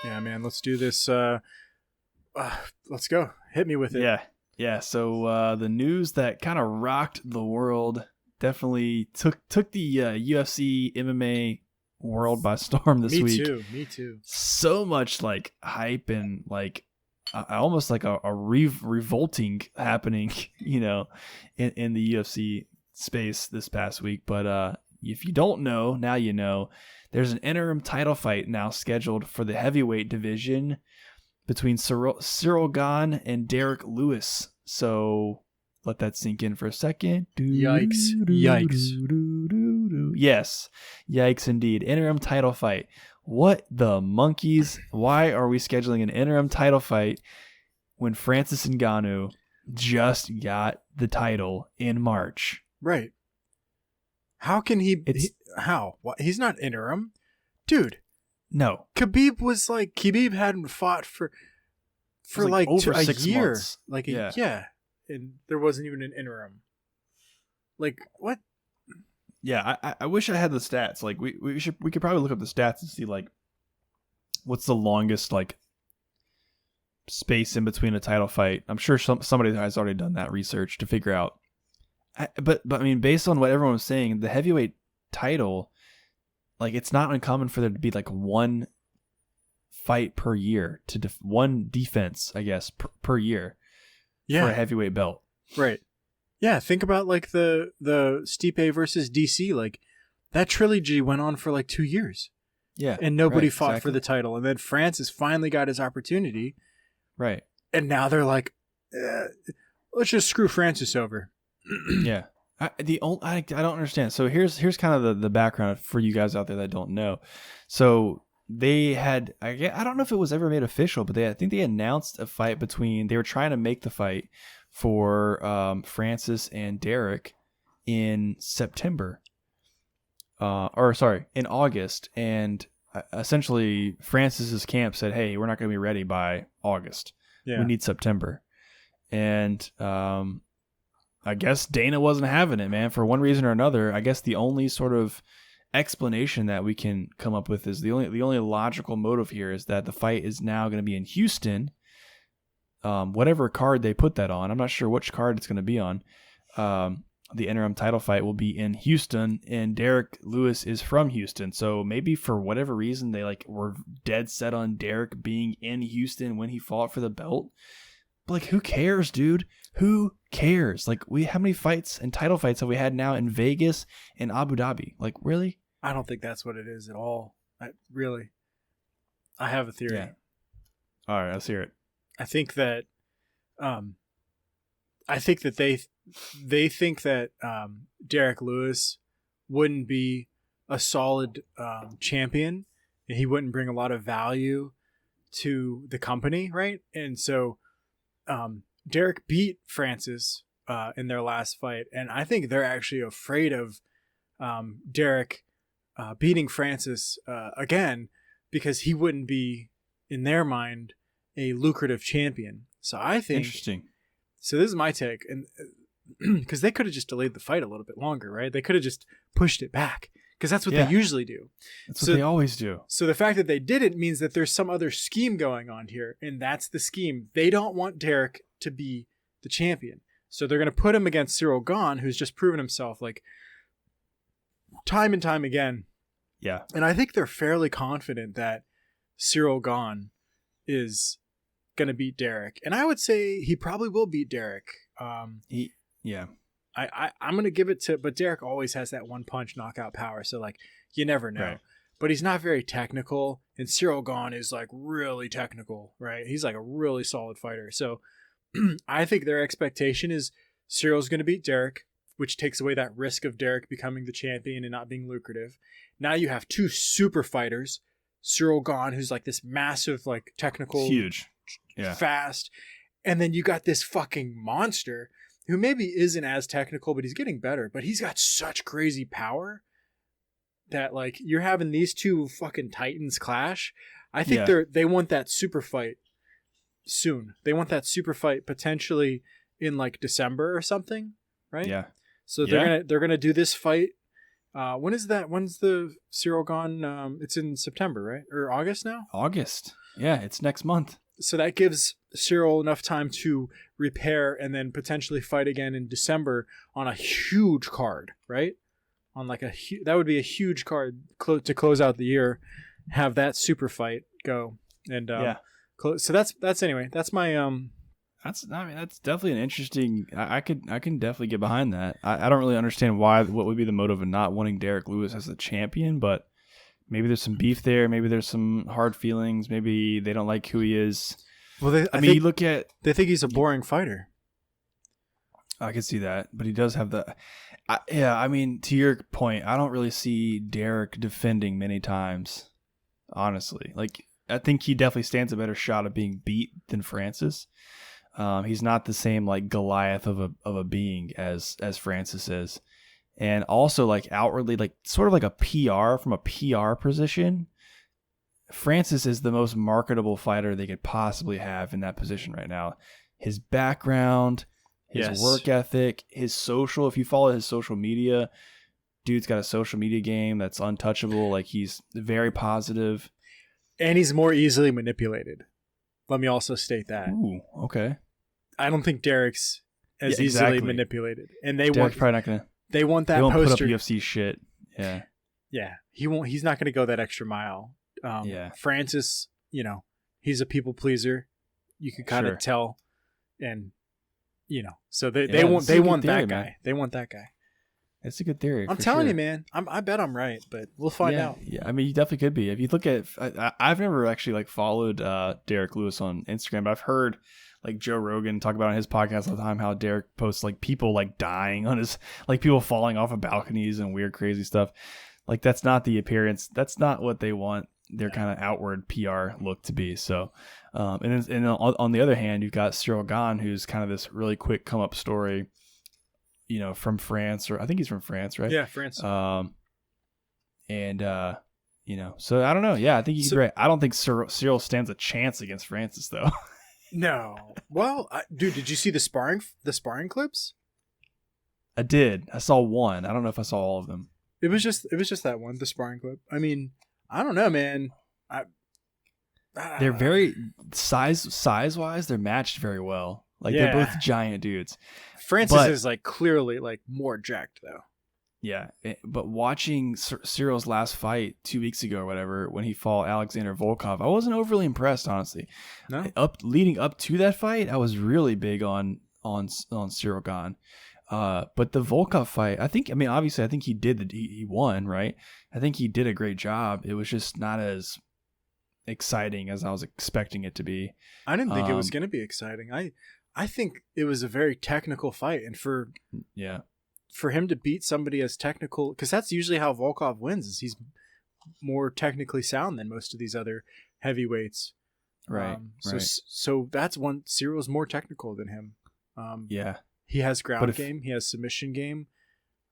Speaker 2: Yeah, man, let's do this. Let's go. Hit me with it.
Speaker 1: Yeah. So the news that kind of rocked the world definitely took the UFC MMA world by storm this week.
Speaker 2: Me too.
Speaker 1: So much like hype and like almost like a revolting happening, in the UFC space this past week. But if you don't know, now you know. There's an interim title fight now scheduled for the heavyweight division between Ciryl Gane and Derrick Lewis. So let that sink in for a second.
Speaker 2: Yikes.
Speaker 1: Yes, yikes indeed. Interim title fight. What the monkeys? Why are we scheduling an interim title fight when Francis Ngannou just got the title in March?
Speaker 2: Right. How can he? How? What? He's not interim. Dude.
Speaker 1: No.
Speaker 2: Khabib hadn't fought for like
Speaker 1: over
Speaker 2: a
Speaker 1: 6
Speaker 2: year.
Speaker 1: months.
Speaker 2: Yeah. And there wasn't even an interim. Like, what?
Speaker 1: Yeah, I wish I had the stats. Like we could probably look up the stats and see like what's the longest like space in between a title fight. I'm sure somebody has already done that research to figure out. But I mean, based on what everyone was saying, the heavyweight title, like it's not uncommon for there to be like one fight per year one defense, I guess, per year for a heavyweight belt.
Speaker 2: Right. Yeah, think about like the Stipe versus DC. Like that trilogy went on for like 2 years.
Speaker 1: Yeah,
Speaker 2: and nobody fought for the title. And then Francis finally got his opportunity.
Speaker 1: Right.
Speaker 2: And now they're like, let's just screw Francis over.
Speaker 1: Yeah. I don't understand. So here's kind of the background for you guys out there that don't know. So they had, I don't know if it was ever made official, but I think they announced a fight they were trying to make the fight for Francis and Derrick in September. In August. And essentially Francis's camp said, hey, we're not going to be ready by August. Yeah. We need September. And I guess Dana wasn't having it, man, for one reason or another. I guess the only sort of explanation that we can come up with is the only logical motive here is that the fight is now going to be in Houston. Whatever card they put that on, I'm not sure which card it's going to be on. The interim title fight will be in Houston, and Derrick Lewis is from Houston. So maybe for whatever reason they were dead set on Derrick being in Houston when he fought for the belt. But who cares, dude? Who cares? How many fights and title fights have we had now in Vegas and Abu Dhabi? Really?
Speaker 2: I don't think that's what it is at all. I have a theory.
Speaker 1: Yeah. All right, let's hear it.
Speaker 2: I think that they think that Derrick Lewis wouldn't be a solid champion, and he wouldn't bring a lot of value to the company, right? And so Derrick beat Francis in their last fight, and I think they're actually afraid of Derrick beating Francis again because he wouldn't be, in their mind, a lucrative champion. So I think
Speaker 1: interesting.
Speaker 2: So this is my take, and because they could have just delayed the fight a little bit longer, right? They could have just pushed it back because that's what they usually do.
Speaker 1: That's what they always do.
Speaker 2: So the fact that they didn't means that there's some other scheme going on here, and that's the scheme. They don't want Derrick to be the champion, so they're going to put him against Ciryl Gane, who's just proven himself time and time again.
Speaker 1: Yeah,
Speaker 2: and I think they're fairly confident that Ciryl Gane is going to beat Derrick, and I would say he probably will beat Derrick. I'm going to give it to, but Derrick always has that one punch knockout power, so you never know. Right. but he's not very technical. And Ciryl Gane is like really technical, right? He's like a really solid fighter. So I think their expectation is Cyryl's going to beat Derrick, which takes away that risk of Derrick becoming the champion and not being lucrative. Now you have two super fighters, Ciryl Gane, who's like this massive, like technical,
Speaker 1: huge,
Speaker 2: fast. And then you got this fucking monster who maybe isn't as technical, but he's getting better. But he's got such crazy power that like you're having these two fucking titans clash. I think they want that super fight soon. They want that super fight potentially in like December or something, right?
Speaker 1: Yeah.
Speaker 2: So they're gonna do this fight. When is that? When's the Ciryl Gane? It's in September, right? Or August now?
Speaker 1: August. Yeah, it's next month.
Speaker 2: So that gives Ciryl enough time to repair and then potentially fight again in December on a huge card, right? On like that would be a huge card to close out the year. Have that super fight go and so that's anyway. That's my
Speaker 1: That's definitely an interesting. I can definitely get behind that. I don't really understand what would be the motive of not wanting Derrick Lewis as the champion, but maybe there's some beef there. Maybe there's some hard feelings. Maybe they don't like who he is.
Speaker 2: Well,
Speaker 1: you
Speaker 2: they think he's a boring fighter.
Speaker 1: I can see that, but he does have to your point, I don't really see Derrick defending many times, honestly. Like, I think he definitely stands a better shot of being beat than Francis. He's not the same like Goliath of a being as Francis is. And also like outwardly, like sort of like a PR from a PR position, Francis is the most marketable fighter they could possibly have in that position right now. His background, his work ethic, his social, if you follow his social media, dude's got a social media game that's untouchable. Like, he's very positive.
Speaker 2: And he's more easily manipulated. Let me also state that.
Speaker 1: Ooh, okay.
Speaker 2: I don't think Derrick's as easily manipulated. And
Speaker 1: Derrick's probably not gonna.
Speaker 2: They want that
Speaker 1: they won't
Speaker 2: poster.
Speaker 1: Put up UFC shit. Yeah.
Speaker 2: Yeah. He won't. He's not going to go that extra mile. Francis, he's a people pleaser. You can kind of tell, and so they want that guy. Man. They want that guy.
Speaker 1: It's a good theory.
Speaker 2: I'm telling you, man. I bet I'm right, but we'll find out.
Speaker 1: Yeah, I mean, you definitely could be. If you look at, I've never actually like followed Derrick Lewis on Instagram, but I've heard like Joe Rogan talk about on his podcast all the time how Derrick posts like people like dying on his, like people falling off of balconies and weird crazy stuff. Like, that's not the appearance. That's not what they want their kind of outward PR look to be. So, and on the other hand, you've got Ciryl Gane, who's kind of this really quick come up story, from France, or I think he's from France, right?
Speaker 2: Yeah, France.
Speaker 1: So I don't know. Yeah, I think he's right. I don't think Ciryl stands a chance against Francis, though.
Speaker 2: No. Well, dude, did you see the sparring clips?
Speaker 1: I did. I saw one. I don't know if I saw all of them.
Speaker 2: It was just that one, the sparring clip. I mean, I don't know, man.
Speaker 1: They're very size wise. They're matched very well. Like, they're both giant dudes.
Speaker 2: Francis is like clearly like more jacked though.
Speaker 1: Yeah, but watching Cyryl's last fight 2 weeks ago or whatever, when he fought Alexander Volkov, I wasn't overly impressed, honestly.
Speaker 2: No.
Speaker 1: Leading up to that fight, I was really big on Ciryl Gane. But the Volkov fight, obviously, I think he won, right? I think he did a great job. It was just not as exciting as I was expecting it to be.
Speaker 2: I didn't think it was going to be exciting. I think it was a very technical fight, and for him to beat somebody as technical, because that's usually how Volkov wins, is he's more technically sound than most of these other heavyweights.
Speaker 1: Right.
Speaker 2: So that's one. Cyryl's more technical than him. He has ground game. He has submission game.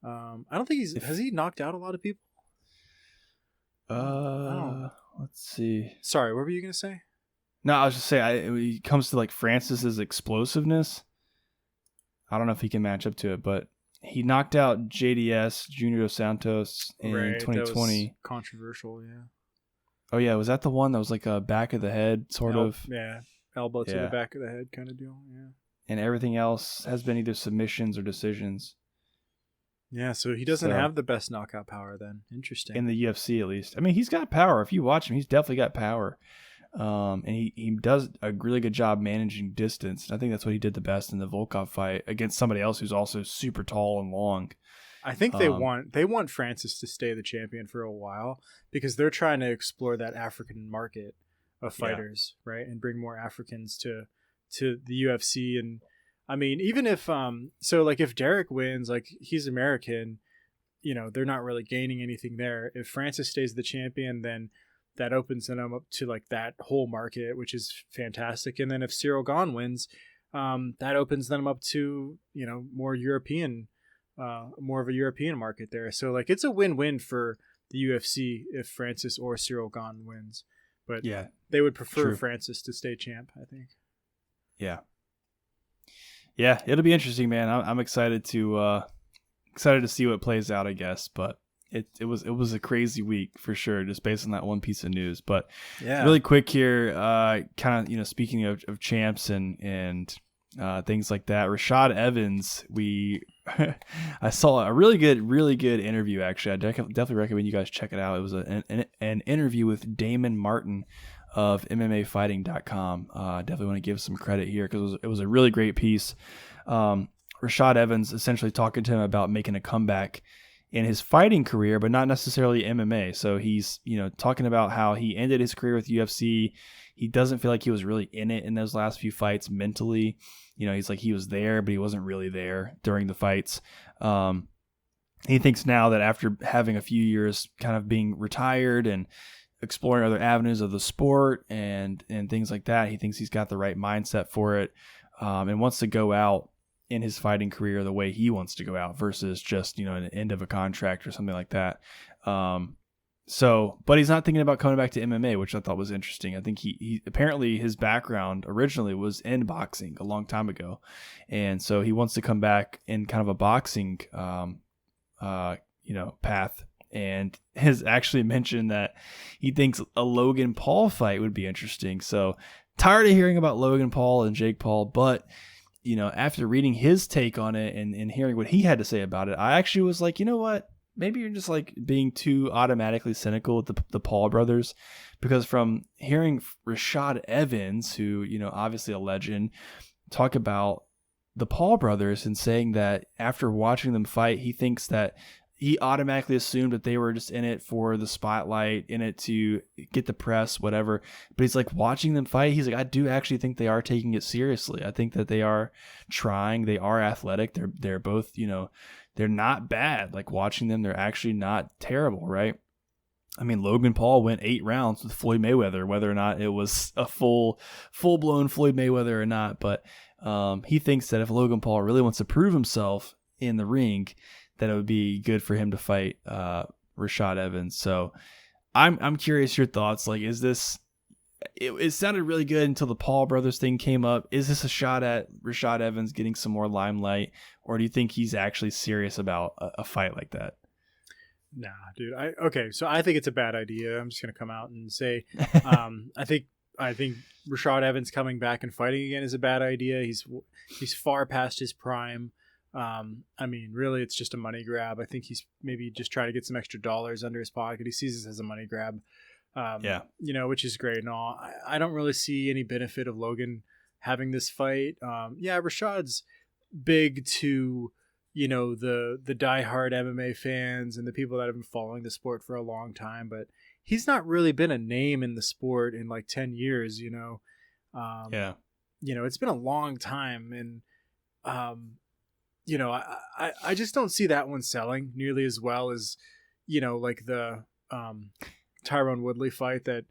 Speaker 2: I don't think has he knocked out a lot of people?
Speaker 1: Let's see.
Speaker 2: Sorry, what were you gonna say?
Speaker 1: No, I was just saying, when it comes to like Francis's explosiveness, I don't know if he can match up to it, but he knocked out JDS, Junior Dos Santos, in 2020. That was
Speaker 2: controversial, yeah.
Speaker 1: Oh yeah, was that the one that was like a back of the head sort of?
Speaker 2: Yeah, elbow to the back of the head kind of deal, yeah.
Speaker 1: And everything else has been either submissions or decisions.
Speaker 2: Yeah, so he doesn't have the best knockout power then. Interesting.
Speaker 1: In the UFC, at least. I mean, he's got power. If you watch him, he's definitely got power. And he does a really good job managing distance. I think that's what he did the best in the Volkov fight against somebody else who's also super tall and long.
Speaker 2: I think they want Francis to stay the champion for a while because they're trying to explore that African market of fighters, right, and bring more Africans to the UFC. And I mean, even if if Derrick wins, like he's American, they're not really gaining anything there. If Francis stays the champion, then that opens them up to like that whole market, which is fantastic. And then if Ciryl Gane wins, that opens them up to more European. More of a European market there. So like it's a win-win for the UFC if Francis or Ciryl Gane wins. But
Speaker 1: yeah,
Speaker 2: they would prefer
Speaker 1: true.
Speaker 2: Francis to stay champ, I think.
Speaker 1: Yeah. Yeah, it'll be interesting, man. I'm excited to see what plays out, I guess. But it was a crazy week for sure, just based on that one piece of news. But really quick here, kind of speaking of champs and things like that. Rashad Evans, I saw a really good interview. Actually, I definitely recommend you guys check it out. It was an interview with Damon Martin of MMAfighting.com. Definitely want to give some credit here because it was a really great piece. Rashad Evans essentially talking to him about making a comeback in his fighting career, but not necessarily MMA. So he's talking about how he ended his career with UFC. He doesn't feel like he was really in it in those last few fights mentally. He's like he was there, but he wasn't really there during the fights. He thinks now that after having a few years kind of being retired and exploring other avenues of the sport and things like that, he thinks he's got the right mindset for it, and wants to go out in his fighting career the way he wants to go out versus just, an end of a contract or something like that. But he's not thinking about coming back to MMA, which I thought was interesting. I think he apparently his background originally was in boxing a long time ago. And so he wants to come back in kind of a boxing, path, and has actually mentioned that he thinks a Logan Paul fight would be interesting. So tired of hearing about Logan Paul and Jake Paul, but after reading his take on it and hearing what he had to say about it, I actually was like, you know what? Maybe you're just like being too automatically cynical with the Paul brothers, because from hearing Rashad Evans, who, obviously a legend, talk about the Paul brothers and saying that after watching them fight, he thinks that he automatically assumed that they were just in it for the spotlight, in it to get the press, whatever. But he's like watching them fight. He's like, I do actually think they are taking it seriously. I think that they are trying. They are athletic. They're both, they're not bad. Like watching them, they're actually not terrible, right? I mean, Logan Paul went 8 rounds with Floyd Mayweather, whether or not it was a full-blown Floyd Mayweather or not. But he thinks that if Logan Paul really wants to prove himself in the ring, that it would be good for him to fight Rashad Evans. So I'm curious your thoughts. Like, is this, it sounded really good until the Paul brothers thing came up. Is this a shot at Rashad Evans getting some more limelight, or do you think he's actually serious about a fight like that?
Speaker 2: Nah, dude. So I think it's a bad idea. I'm just going to come out and say, I think Rashad Evans coming back and fighting again is a bad idea. He's far past his prime. I mean, really, it's just a money grab. I think he's maybe just trying to get some extra dollars under his pocket. He sees this as a money grab, which is great and all. I don't really see any benefit of Logan having this fight. Rashad's big to, the diehard MMA fans and the people that have been following the sport for a long time, but he's not really been a name in the sport in like 10 years, it's been a long time. And, I just don't see that one selling nearly as well as, like the Tyrone Woodley fight that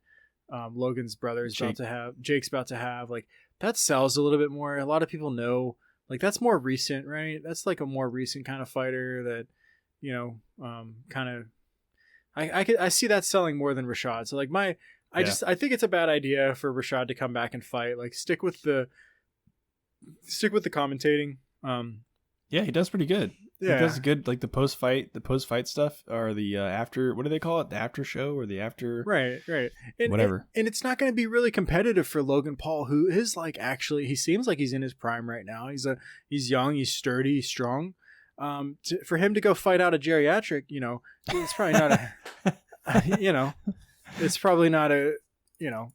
Speaker 2: Logan's brother is about to have. Jake's about to have. Like, that sells a little bit more. A lot of people know, like, that's more recent, right? That's like a more recent kind of fighter that, kind of. I see that selling more than Rashad. So like I think it's a bad idea for Rashad to come back and fight. Like, stick with the commentating.
Speaker 1: Yeah, he does pretty good.
Speaker 2: Yeah.
Speaker 1: He does good, like the post fight stuff, or the after. What do they call it? The after show or the after?
Speaker 2: Right. And,
Speaker 1: whatever.
Speaker 2: And it's not going to be really competitive for Logan Paul, who is like actually he seems like he's in his prime right now. He's young, he's sturdy, he's strong. For him to go fight out a geriatric, it's probably not a, it's probably not a,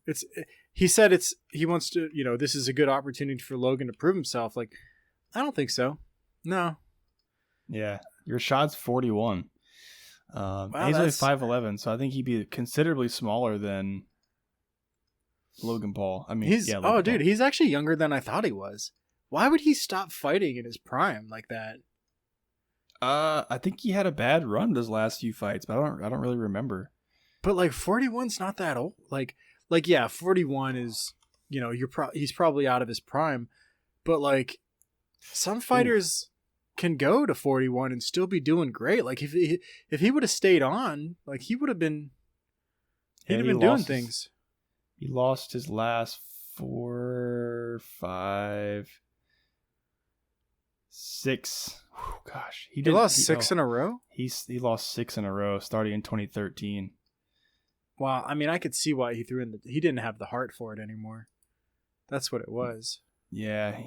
Speaker 2: it's. He said he wants to, this is a good opportunity for Logan to prove himself. Like, I don't think so. No.
Speaker 1: Yeah. Rashad's 41.
Speaker 2: Wow,
Speaker 1: he's only 5'11", so I think he'd be considerably smaller than Logan Paul. I mean,
Speaker 2: he's
Speaker 1: Logan Paul.
Speaker 2: he's actually younger than I thought he was. Why would he stop fighting in his prime like that?
Speaker 1: I think he had a bad run his last few fights, but I don't really remember.
Speaker 2: But like 41's not that old. Like yeah, 41 is, you know, he's probably out of his prime, but like some fighters can go to 41 and still be doing great. Like if he would have stayed on, like he'd have been doing things.
Speaker 1: He lost his last 4, 5, 6. Gosh,
Speaker 2: he lost 6 in a row.
Speaker 1: He lost 6 in a row, starting in 2013.
Speaker 2: Wow, I mean, I could see why he didn't have the heart for it anymore. That's what it was.
Speaker 1: Yeah.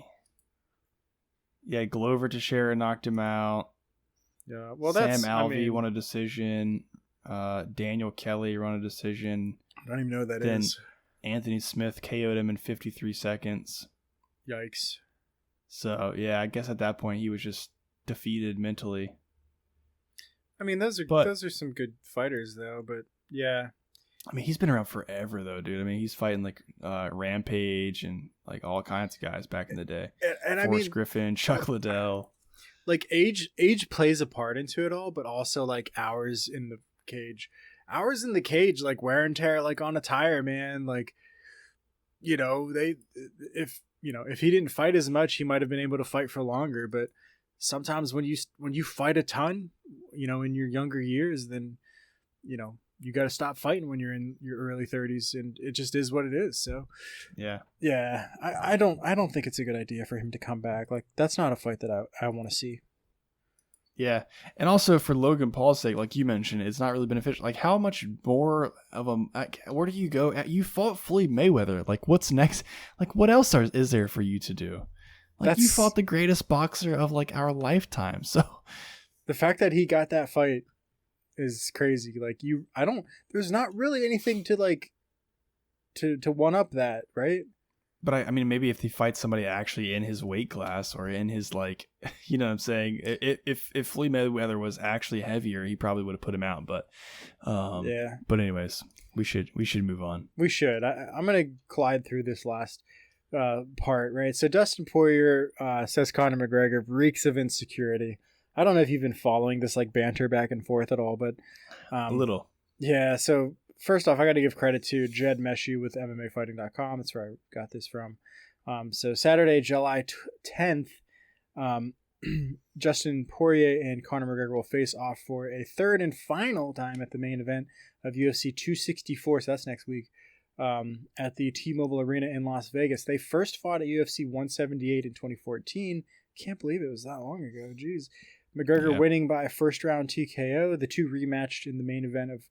Speaker 1: Yeah, Glover Teixeira knocked him out.
Speaker 2: Yeah, well,
Speaker 1: Sam Alvey won a decision. Daniel Kelly won a decision.
Speaker 2: I don't even know what that is.
Speaker 1: Anthony Smith KO'd him in 53 seconds.
Speaker 2: Yikes.
Speaker 1: So, yeah, I guess at that point he was just defeated mentally.
Speaker 2: I mean, those are some good fighters, though, but yeah.
Speaker 1: I mean, he's been around forever, though, dude. I mean, he's fighting like Rampage and like all kinds of guys back in the day.
Speaker 2: And
Speaker 1: Forrest Griffin, Chuck Liddell.
Speaker 2: Like age plays a part into it all, but also like hours in the cage, like wear and tear, like on a tire, man. Like, you know, if he didn't fight as much, he might have been able to fight for longer. But sometimes when you fight a ton, you know, in your younger years, then, you know, you got to stop fighting when you're in your early 30s, and it just is what it is. So, yeah, I don't think it's a good idea for him to come back. Like, that's not a fight that I want to see.
Speaker 1: Yeah, and also for Logan Paul's sake, like you mentioned, it's not really beneficial. Like, how much more of where do you go? You fought Floyd Mayweather. Like, what's next? Like, what else is there for you to do? Like, you fought the greatest boxer of like our lifetime. So,
Speaker 2: the fact that he got that fight is crazy. Like, there's not really anything to like to one up that, right?
Speaker 1: But I mean, maybe if he fights somebody actually in his weight class or in his, like, you know what I'm saying? If Floyd Mayweather was actually heavier, he probably would have put him out. But yeah. But anyways, we should move on.
Speaker 2: We should. I'm gonna glide through this last part, right? So Dustin Poirier says Conor McGregor reeks of insecurity. I don't know if you've been following this like banter back and forth at all, but
Speaker 1: a little. Yeah.
Speaker 2: So first off, I got to give credit to Jed Meshew with MMAfighting.com. That's where I got this from. So Saturday, July 10th, Justin Poirier and Conor McGregor will face off for a third and final time at the main event of UFC 264. So that's next week. At the T-Mobile Arena in Las Vegas. They first fought at UFC 178 in 2014. Can't believe it was that long ago. Jeez. McGregor winning by a first-round TKO. The two rematched in the main event of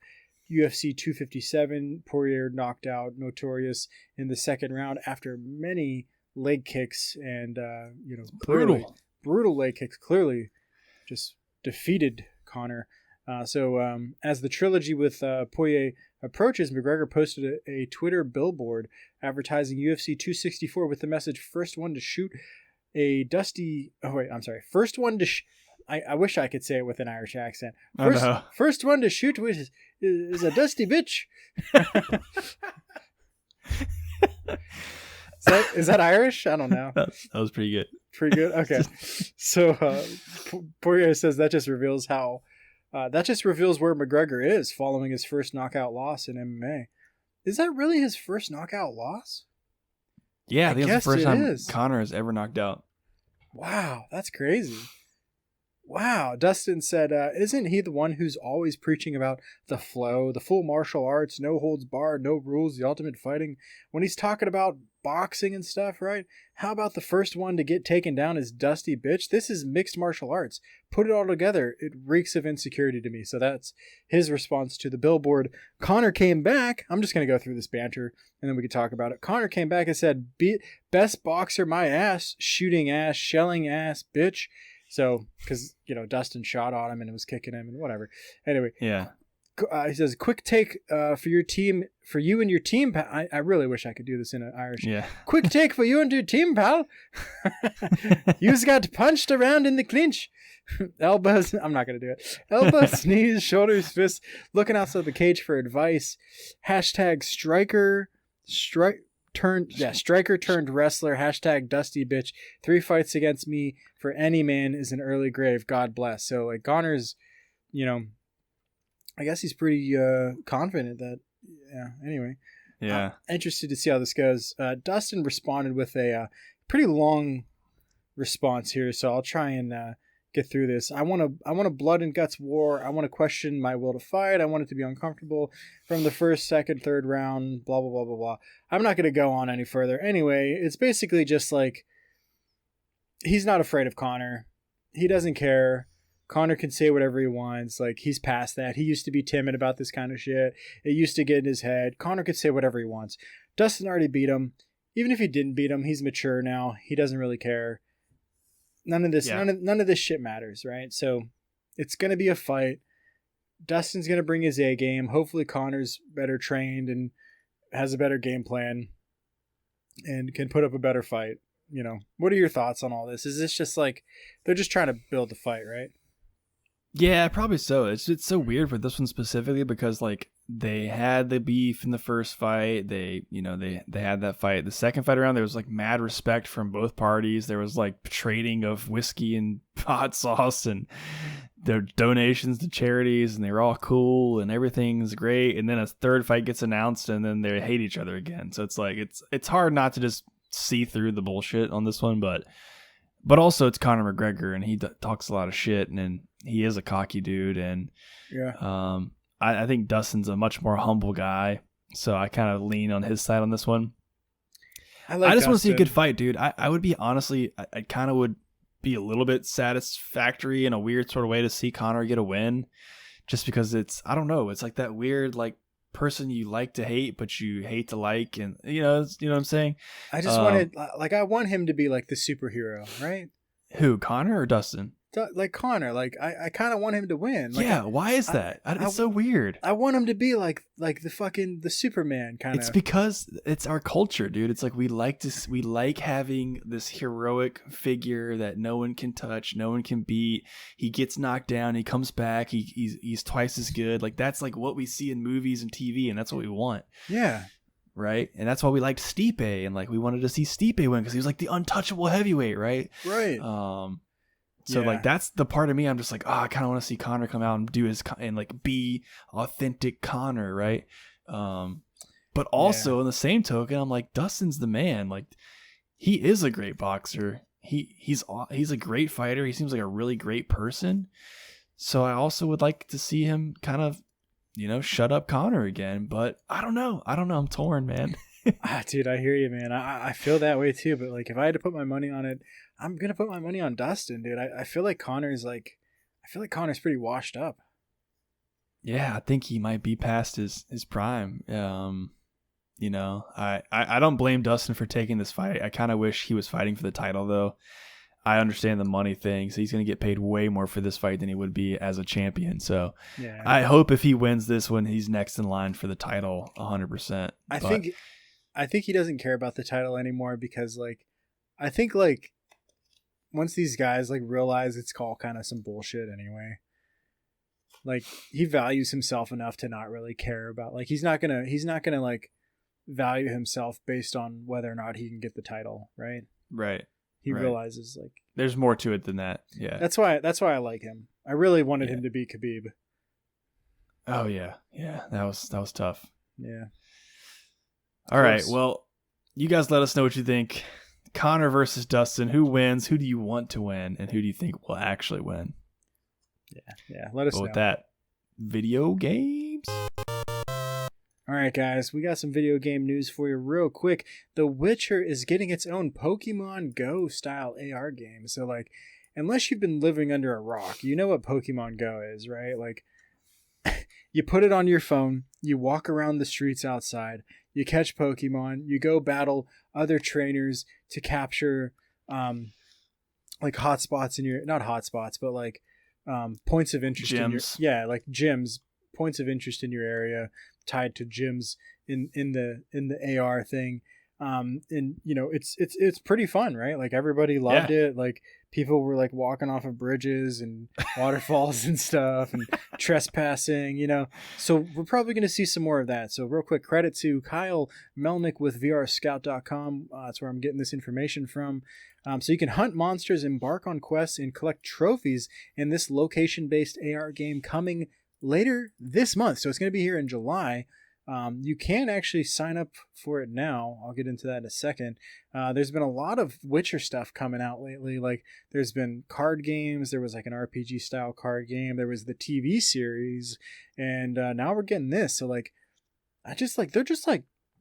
Speaker 2: UFC 257. Poirier knocked out Notorious in the second round after many leg kicks and, brutal leg kicks. Clearly just defeated Conor. So as the trilogy with Poirier approaches, McGregor posted a Twitter billboard advertising UFC 264 with the message, first one to shoot a dusty... Oh, wait, I'm sorry. First one to... I wish I could say it with an Irish accent. First one to shoot with is a dusty bitch. Is that Irish? I don't know.
Speaker 1: That was pretty good.
Speaker 2: Pretty good? Okay. So Poirier says that just reveals where McGregor is following his first knockout loss in MMA. Is that really his first knockout loss?
Speaker 1: Yeah, I think it's the first time Conor has ever knocked out.
Speaker 2: Wow, that's crazy. Wow. Dustin said, isn't he the one who's always preaching about the flow, the full martial arts, no holds barred, no rules, the ultimate fighting? When he's talking about boxing and stuff, right? How about the first one to get taken down is Dusty Bitch? This is mixed martial arts. Put it all together. It reeks of insecurity to me. So that's his response to the billboard. Conor came back. I'm just going to go through this banter and then we can talk about it. Conor came back and said, best boxer my ass, shooting ass, shelling ass, bitch. So, because, Dustin shot on him and was kicking him and whatever. Anyway.
Speaker 1: Yeah.
Speaker 2: He says, quick take for your team, for you and your team. I really wish I could do this in Irish.
Speaker 1: Yeah.
Speaker 2: Quick take for you and your team, pal. You've got punched around in the clinch. Elbows. I'm not going to do it. Elbows, knees, shoulders, fists, looking outside the cage for advice. Hashtag striker turned wrestler. Hashtag dusty bitch. 3 fights against me for any man is an early grave. God bless. So like Gonor's, I guess he's pretty confident that, anyway.
Speaker 1: Yeah.
Speaker 2: Interested to see how this goes. Dustin responded with a pretty long response here, so I'll try and get through this. I want a blood and guts war. I want to question my will to fight. I want it to be uncomfortable from the first, second, third round, blah, blah, blah, blah, blah. I'm not going to go on any further. Anyway, it's basically just like he's not afraid of Conor. He doesn't care. Conor can say whatever he wants. Like, he's past that. He used to be timid about this kind of shit. It used to get in his head. Conor could say whatever he wants. Dustin already beat him. Even if he didn't beat him, he's mature now. He doesn't really care. None of this shit matters, right? So it's going to be a fight. Dustin's going to bring his A game. Hopefully Conor's better trained and has a better game plan and can put up a better fight. What are your thoughts on all this? Is this just like they're just trying to build the fight, right?
Speaker 1: Yeah, probably so. It's so weird for this one specifically because like they had the beef in the first fight. They had that fight. The second fight around, there was like mad respect from both parties. There was like trading of whiskey and hot sauce and their donations to charities, and they were all cool and everything's great. And then a third fight gets announced, and then they hate each other again. So it's like it's hard not to just see through the bullshit on this one, but also it's Conor McGregor, and he talks a lot of shit, and he is a cocky dude, and I think Dustin's a much more humble guy, so I kind of lean on his side on this one. I just want to see a good fight, dude. I would be honestly, I kind of would be a little bit satisfactory in a weird sort of way to see Conor get a win, just because I don't know, it's like that weird like person you like to hate but you hate to like, and you know what I'm saying.
Speaker 2: I just I want him to be like the superhero, right?
Speaker 1: Who, Conor or Dustin?
Speaker 2: Like Conor, like I kind of want him to win. Like,
Speaker 1: yeah, why is that? It's so weird.
Speaker 2: I want him to be like the Superman kind of.
Speaker 1: It's because it's our culture, dude. It's like we like having this heroic figure that no one can touch, no one can beat. He gets knocked down, he comes back, he's twice as good. Like that's like what we see in movies and TV, and that's what we want. Yeah. Right, and that's why we liked Stipe, and like we wanted to see Stipe win because he was like the untouchable heavyweight, right?
Speaker 2: Right.
Speaker 1: So like that's the part of me I'm just like, I kind of want to see Conor come out and do his and like be authentic Conor, right? But also in the same token, I'm like, Dustin's the man. Like he is a great boxer. He's a great fighter. He seems like a really great person. So I also would like to see him kind of, shut up Conor again. But I don't know. I'm torn, man.
Speaker 2: Dude, I hear you, man. I feel that way too. But like, if I had to put my money on it, I'm gonna put my money on Dustin, dude. I feel like Conor's pretty washed up.
Speaker 1: Yeah, I think he might be past his prime. I don't blame Dustin for taking this fight. I kind of wish he was fighting for the title though. I understand the money thing, so he's going to get paid way more for this fight than he would be as a champion. So yeah. I hope if he wins this one, he's next in line for the title 100%.
Speaker 2: I think he doesn't care about the title anymore because I think once these guys realize it's all kind of some bullshit anyway, he values himself enough to not really care about he's not gonna value himself based on whether or not he can get the title, right?
Speaker 1: Right.
Speaker 2: He realizes
Speaker 1: there's more to it than that. Yeah.
Speaker 2: That's why I like him. I really wanted him to be Khabib.
Speaker 1: Oh yeah. Yeah. That was tough.
Speaker 2: Yeah.
Speaker 1: All right. Well, you guys let us know what you think. Conor versus Dustin. Who wins? Who do you want to win? And who do you think will actually win?
Speaker 2: Yeah. Let us know.
Speaker 1: With that, video games.
Speaker 2: All right, guys, we got some video game news for you real quick. The Witcher is getting its own Pokemon Go style AR game. So, unless you've been living under a rock, you know what Pokemon Go is, right? You put it on your phone, you walk around the streets outside, you catch Pokemon, you go battle other trainers to capture, hotspots in your, not hotspots, but points of interest
Speaker 1: gyms.
Speaker 2: Gyms, points of interest in your area, tied to gyms in the AR thing. And it's pretty fun, right? Like everybody loved it. Like people were like walking off of bridges and waterfalls and stuff and trespassing, so we're probably going to see some more of that. So real quick, credit to Kyle Melnick with VRScout.com. That's where I'm getting this information from. So you can hunt monsters, embark on quests, and collect trophies in this location-based AR game coming later this month. So it's going to be here in July. You can actually sign up for it now. I'll get into that in a second. There's been a lot of Witcher stuff coming out lately. Like there's been card games. There was like an RPG style card game. There was the TV series, and now we're getting this. So like, they're just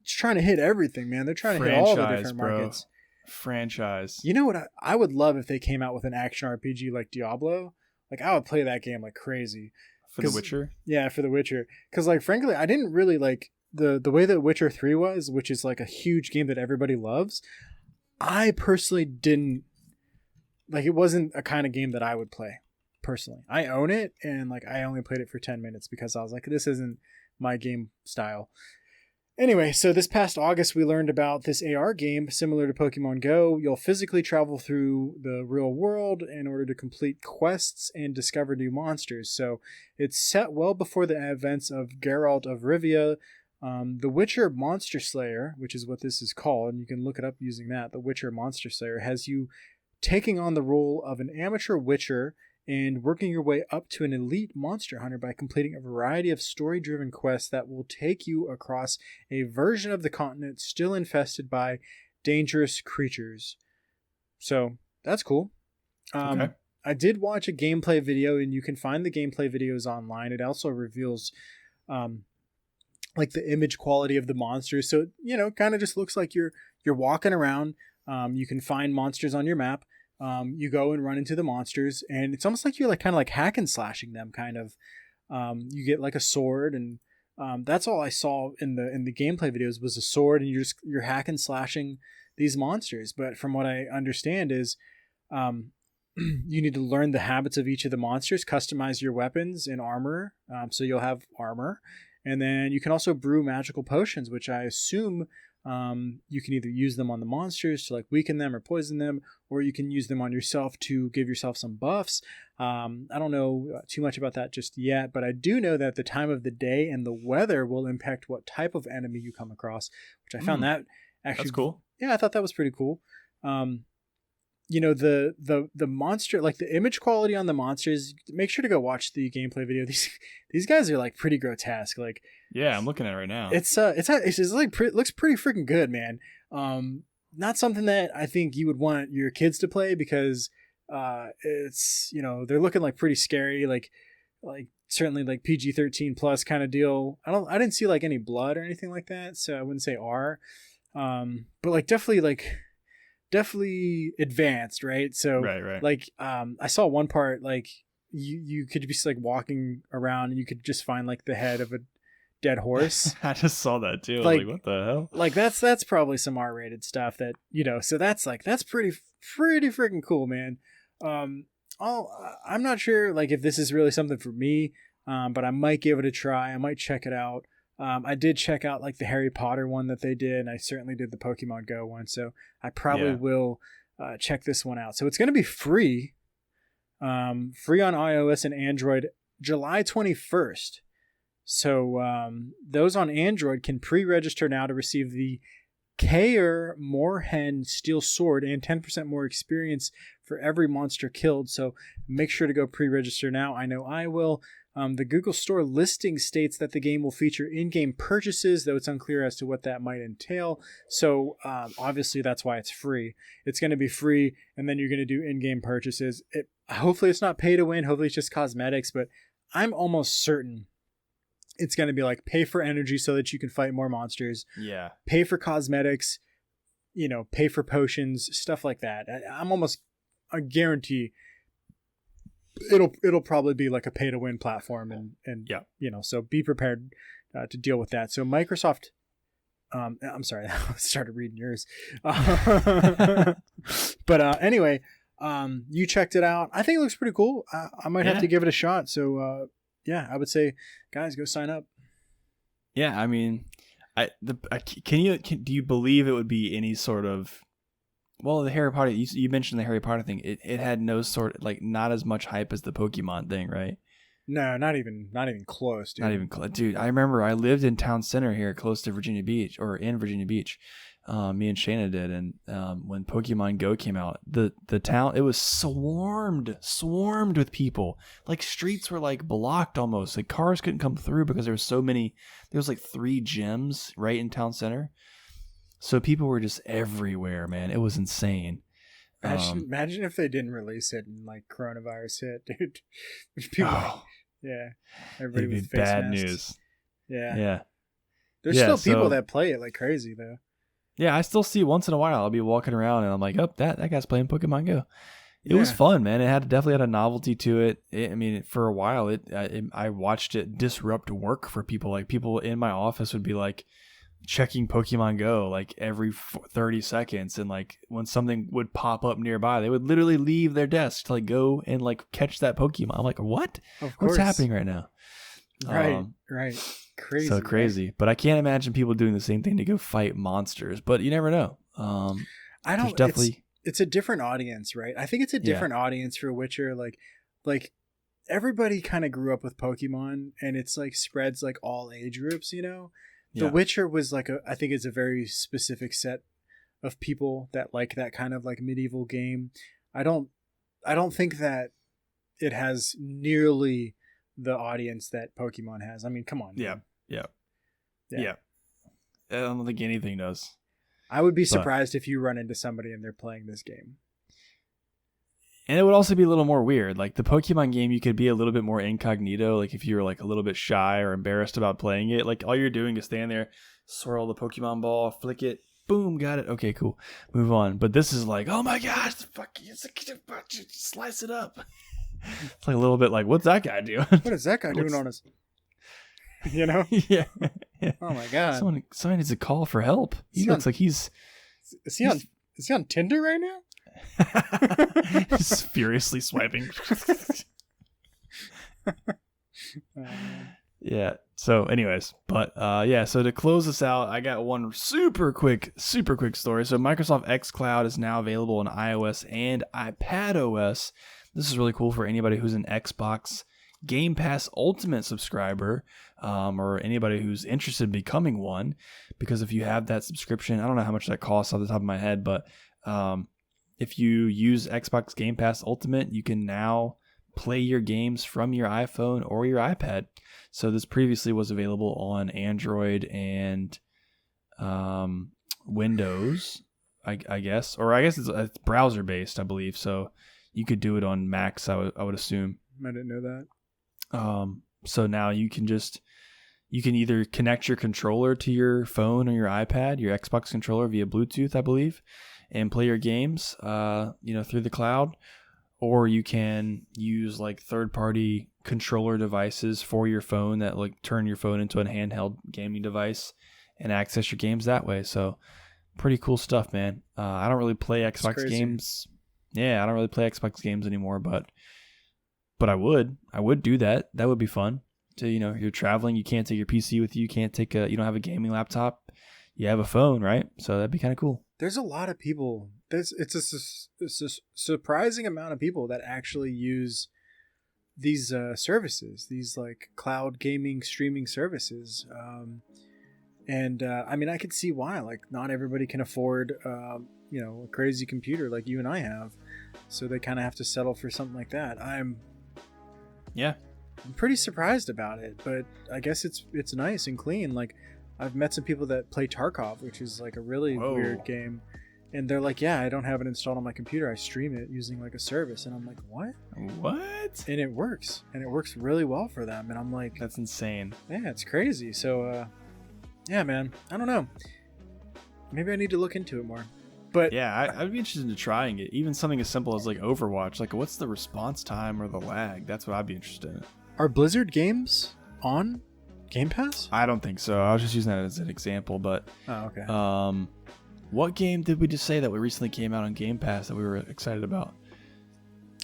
Speaker 2: trying to hit everything, man. They're trying to hit all the different markets.
Speaker 1: Franchise.
Speaker 2: You know what? I would love if they came out with an action RPG like Diablo. Like I would play that game like crazy.
Speaker 1: For The Witcher?
Speaker 2: Yeah, for The Witcher. Because, like, frankly, I didn't really like the way that Witcher 3 was, which is, like, a huge game that everybody loves. I personally didn't... Like, it wasn't a kind of game that I would play, personally. I own it, and, like, I only played it for 10 minutes because I was like, this isn't my game style. Anyway, so this past August, we learned about this AR game similar to Pokemon Go. You'll physically travel through the real world in order to complete quests and discover new monsters. So it's set well before the events of Geralt of Rivia. The Witcher Monster Slayer, which is what this is called, and you can look it up using that. The Witcher Monster Slayer has you taking on the role of an amateur witcher and working your way up to an elite monster hunter by completing a variety of story-driven quests that will take you across a version of the continent still infested by dangerous creatures. So that's cool.
Speaker 1: Okay.
Speaker 2: I did watch a gameplay video, and you can find the gameplay videos online. It also reveals like the image quality of the monsters. So, kind of just looks like you're walking around. You can find monsters on your map. You go and run into the monsters, and it's almost like you're like kind of like hack and slashing them, kind of. You get like a sword, and that's all I saw in the gameplay videos was a sword, and you're hack and slashing these monsters. But from what I understand is, you need to learn the habits of each of the monsters, customize your weapons and armor, so you'll have armor, and then you can also brew magical potions, which I assume. You can either use them on the monsters to like weaken them or poison them, or you can use them on yourself to give yourself some buffs. I don't know too much about that just yet, but I do know that the time of the day and the weather will impact what type of enemy you come across, which I found that actually
Speaker 1: that's cool.
Speaker 2: Yeah, I thought that was pretty cool. The monster, like the image quality on the monsters, make sure to go watch the gameplay video. These guys are like pretty grotesque. Like,
Speaker 1: yeah, I'm looking at it right now.
Speaker 2: It's like looks pretty freaking good, man. Not something that I think you would want your kids to play because it's they're looking like pretty scary, like certainly like PG-13 plus kind of deal. I didn't see like any blood or anything like that, so I wouldn't say R. But like definitely advanced, right? So
Speaker 1: right.
Speaker 2: Like I saw one part like you could just like walking around and you could just find like the head of a dead horse.
Speaker 1: I just saw that too. Like what the hell?
Speaker 2: Like that's probably some R-rated stuff that so that's pretty freaking cool, man. I'm not sure like if this is really something for me, but I might give it a try. I might check it out. I did check out like the Harry Potter one that they did, and I certainly did the Pokemon Go one, so I probably will check this one out. So it's going to be free on iOS and Android July 21st. So those on Android can pre-register now to receive the Kaer Morhen Steel Sword and 10% more experience for every monster killed. So make sure to go pre-register now. I know I will. The Google Store listing states that the game will feature in-game purchases, though it's unclear as to what that might entail. So obviously that's why it's free. It's going to be free, and then you're going to do in-game purchases. Hopefully it's not pay to win. Hopefully it's just cosmetics, but I'm almost certain it's going to be like pay for energy so that you can fight more monsters.
Speaker 1: Yeah.
Speaker 2: Pay for cosmetics, pay for potions, stuff like that. I guarantee it'll probably be like a pay to win platform, and
Speaker 1: yeah,
Speaker 2: so be prepared to deal with that. So Microsoft, I'm sorry, I started reading yours, but anyway, you checked it out. I think it looks pretty cool. I might have to give it a shot. So I would say, guys, go sign up.
Speaker 1: Yeah, I mean, Do you believe it would be any sort of, well, the Harry Potter, you mentioned the Harry Potter thing. It had no sort, like, not as much hype as the Pokemon thing, right?
Speaker 2: No, not even close, dude.
Speaker 1: Not even close. Dude, I remember I lived in town center here close to Virginia Beach, or in Virginia Beach. Me and Shayna did. And when Pokemon Go came out, the town, it was swarmed with people. Like, streets were like blocked almost. Like, cars couldn't come through because there was so many. There was like 3 gyms right in town center. So people were just everywhere, man. It was insane.
Speaker 2: Imagine if they didn't release it and like coronavirus hit, dude. People, yeah, everybody
Speaker 1: it'd be
Speaker 2: with face
Speaker 1: bad
Speaker 2: masks.
Speaker 1: news.
Speaker 2: Yeah. There's still people that play it like crazy though.
Speaker 1: Yeah, I still see once in a while. I'll be walking around and I'm like, oh, that guy's playing Pokemon Go. It was fun, man. It definitely had a novelty to it. I mean, for a while, I watched it disrupt work for people. Like, people in my office would be like checking Pokemon Go like every 30 seconds, and like when something would pop up nearby, they would literally leave their desk to like go and like catch that Pokemon. I'm like, what? What's happening right now?
Speaker 2: Right. Crazy.
Speaker 1: So crazy. Right? But I can't imagine people doing the same thing to go fight monsters. But you never know.
Speaker 2: I don't. Definitely. It's a different audience, right? I think it's a different audience for Witcher. Like everybody kind of grew up with Pokemon, and it's like spreads like all age groups, you know. The Witcher was like I think it's a very specific set of people that like that kind of like medieval game. I don't think that it has nearly the audience that Pokemon has. I mean, come on.
Speaker 1: Yeah. I don't think anything does.
Speaker 2: I would be surprised if you run into somebody and they're playing this game.
Speaker 1: And it would also be a little more weird. Like the Pokemon game, you could be a little bit more incognito. Like if you're like a little bit shy or embarrassed about playing it, like all you're doing is stand there, swirl the Pokemon ball, flick it, boom, got it. Okay, cool. Move on. But this is like, oh my gosh, slice it up. It's like a little bit like, what's that guy doing?
Speaker 2: What is that guy doing on his, you know?
Speaker 1: Yeah.
Speaker 2: Oh my God.
Speaker 1: Someone needs to call for help. He looks like he's...
Speaker 2: Is he on Tinder right now?
Speaker 1: Just furiously swiping. Yeah. So anyways, but so to close this out, I got one super quick story. So Microsoft xCloud is now available on iOS and iPadOS. This is really cool for anybody who's an Xbox Game Pass Ultimate subscriber, or anybody who's interested in becoming one, because if you have that subscription, I don't know how much that costs off the top of my head, but if you use Xbox Game Pass Ultimate, you can now play your games from your iPhone or your iPad. So this previously was available on Android and Windows, I guess. Or I guess it's browser-based, I believe. So you could do it on Macs, I would assume.
Speaker 2: I didn't know that.
Speaker 1: So now you can either connect your controller to your phone or your iPad, your Xbox controller via Bluetooth, I believe, and play your games, through the cloud, or you can use like third-party controller devices for your phone that like turn your phone into a handheld gaming device and access your games that way. So pretty cool stuff, man. I don't really play Xbox games. Yeah, I don't really play Xbox games anymore, but I would do that. That would be fun. To, you're traveling, you can't take your PC with you, you don't have a gaming laptop. You have a phone, right? So that'd be kind of cool.
Speaker 2: There's a lot of people. It's a surprising amount of people that actually use these services, these like cloud gaming streaming services. I mean, I could see why. Like, not everybody can afford, a crazy computer like you and I have, so they kind of have to settle for something like that. I'm pretty surprised about it, but I guess it's nice and clean. Like, I've met some people that play Tarkov, which is like a really weird game, and they're like, yeah, I don't have it installed on my computer. I stream it using like a service, and I'm like, what? And it works, really well for them, and I'm like,
Speaker 1: that's insane.
Speaker 2: Yeah, it's crazy. So, yeah, man, I don't know. Maybe I need to look into it more. But
Speaker 1: yeah, I'd be interested in trying it. Even something as simple as like Overwatch. Like, what's the response time or the lag? That's what I'd be interested in.
Speaker 2: Are Blizzard games on Game Pass?
Speaker 1: I don't think so. I was just using that as an example. But
Speaker 2: okay.
Speaker 1: What game did we just say that we recently came out on Game Pass that we were excited about?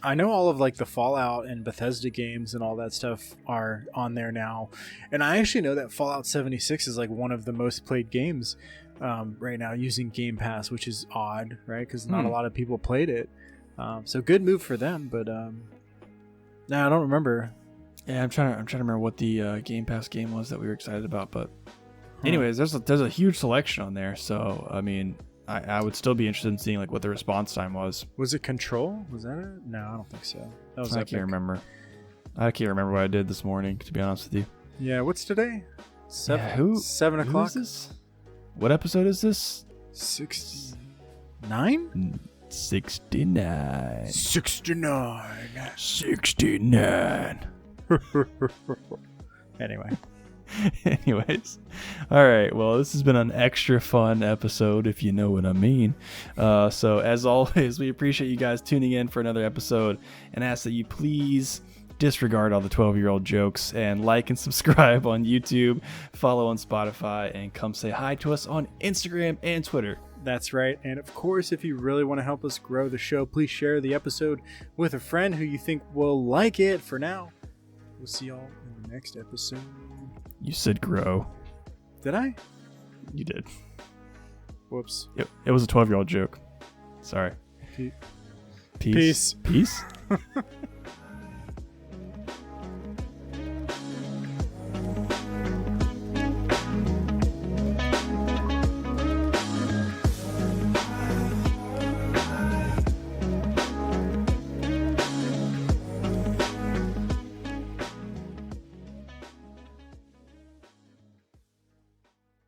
Speaker 2: I know all of like the Fallout and Bethesda games and all that stuff are on there now, and I actually know that Fallout 76 is like one of the most played games right now using Game Pass, which is odd, right? Because not a lot of people played it. So good move for them, but no, I don't remember.
Speaker 1: Yeah, I'm trying to remember what the Game Pass game was that we were excited about, but anyways, there's a huge selection on there. So I mean, I would still be interested in seeing like what the response time was.
Speaker 2: Was it Control? Was that it? No, I don't think so. That was
Speaker 1: I
Speaker 2: Epic.
Speaker 1: can't remember. I can't remember what I did this morning, to be honest with you.
Speaker 2: Yeah, what's today?
Speaker 1: 7
Speaker 2: o'clock.
Speaker 1: Who is this? What episode is this?
Speaker 2: 69?
Speaker 1: 69.
Speaker 2: 69.
Speaker 1: 69.
Speaker 2: Anyway.
Speaker 1: Anyways, all right, well, this has been an extra fun episode, if you know what I mean. So as always, we appreciate you guys tuning in for another episode and ask that you please disregard all the 12-year-old jokes and like and subscribe on YouTube, follow on Spotify, and come say hi to us on Instagram and Twitter.
Speaker 2: That's right. And of course, if you really want to help us grow the show, please share the episode with a friend who you think will like it. For now, we'll see y'all in the next episode.
Speaker 1: You said grow.
Speaker 2: Did I?
Speaker 1: You did.
Speaker 2: Whoops.
Speaker 1: It was a 12-year-old joke. Sorry.
Speaker 2: Peace.
Speaker 1: Peace?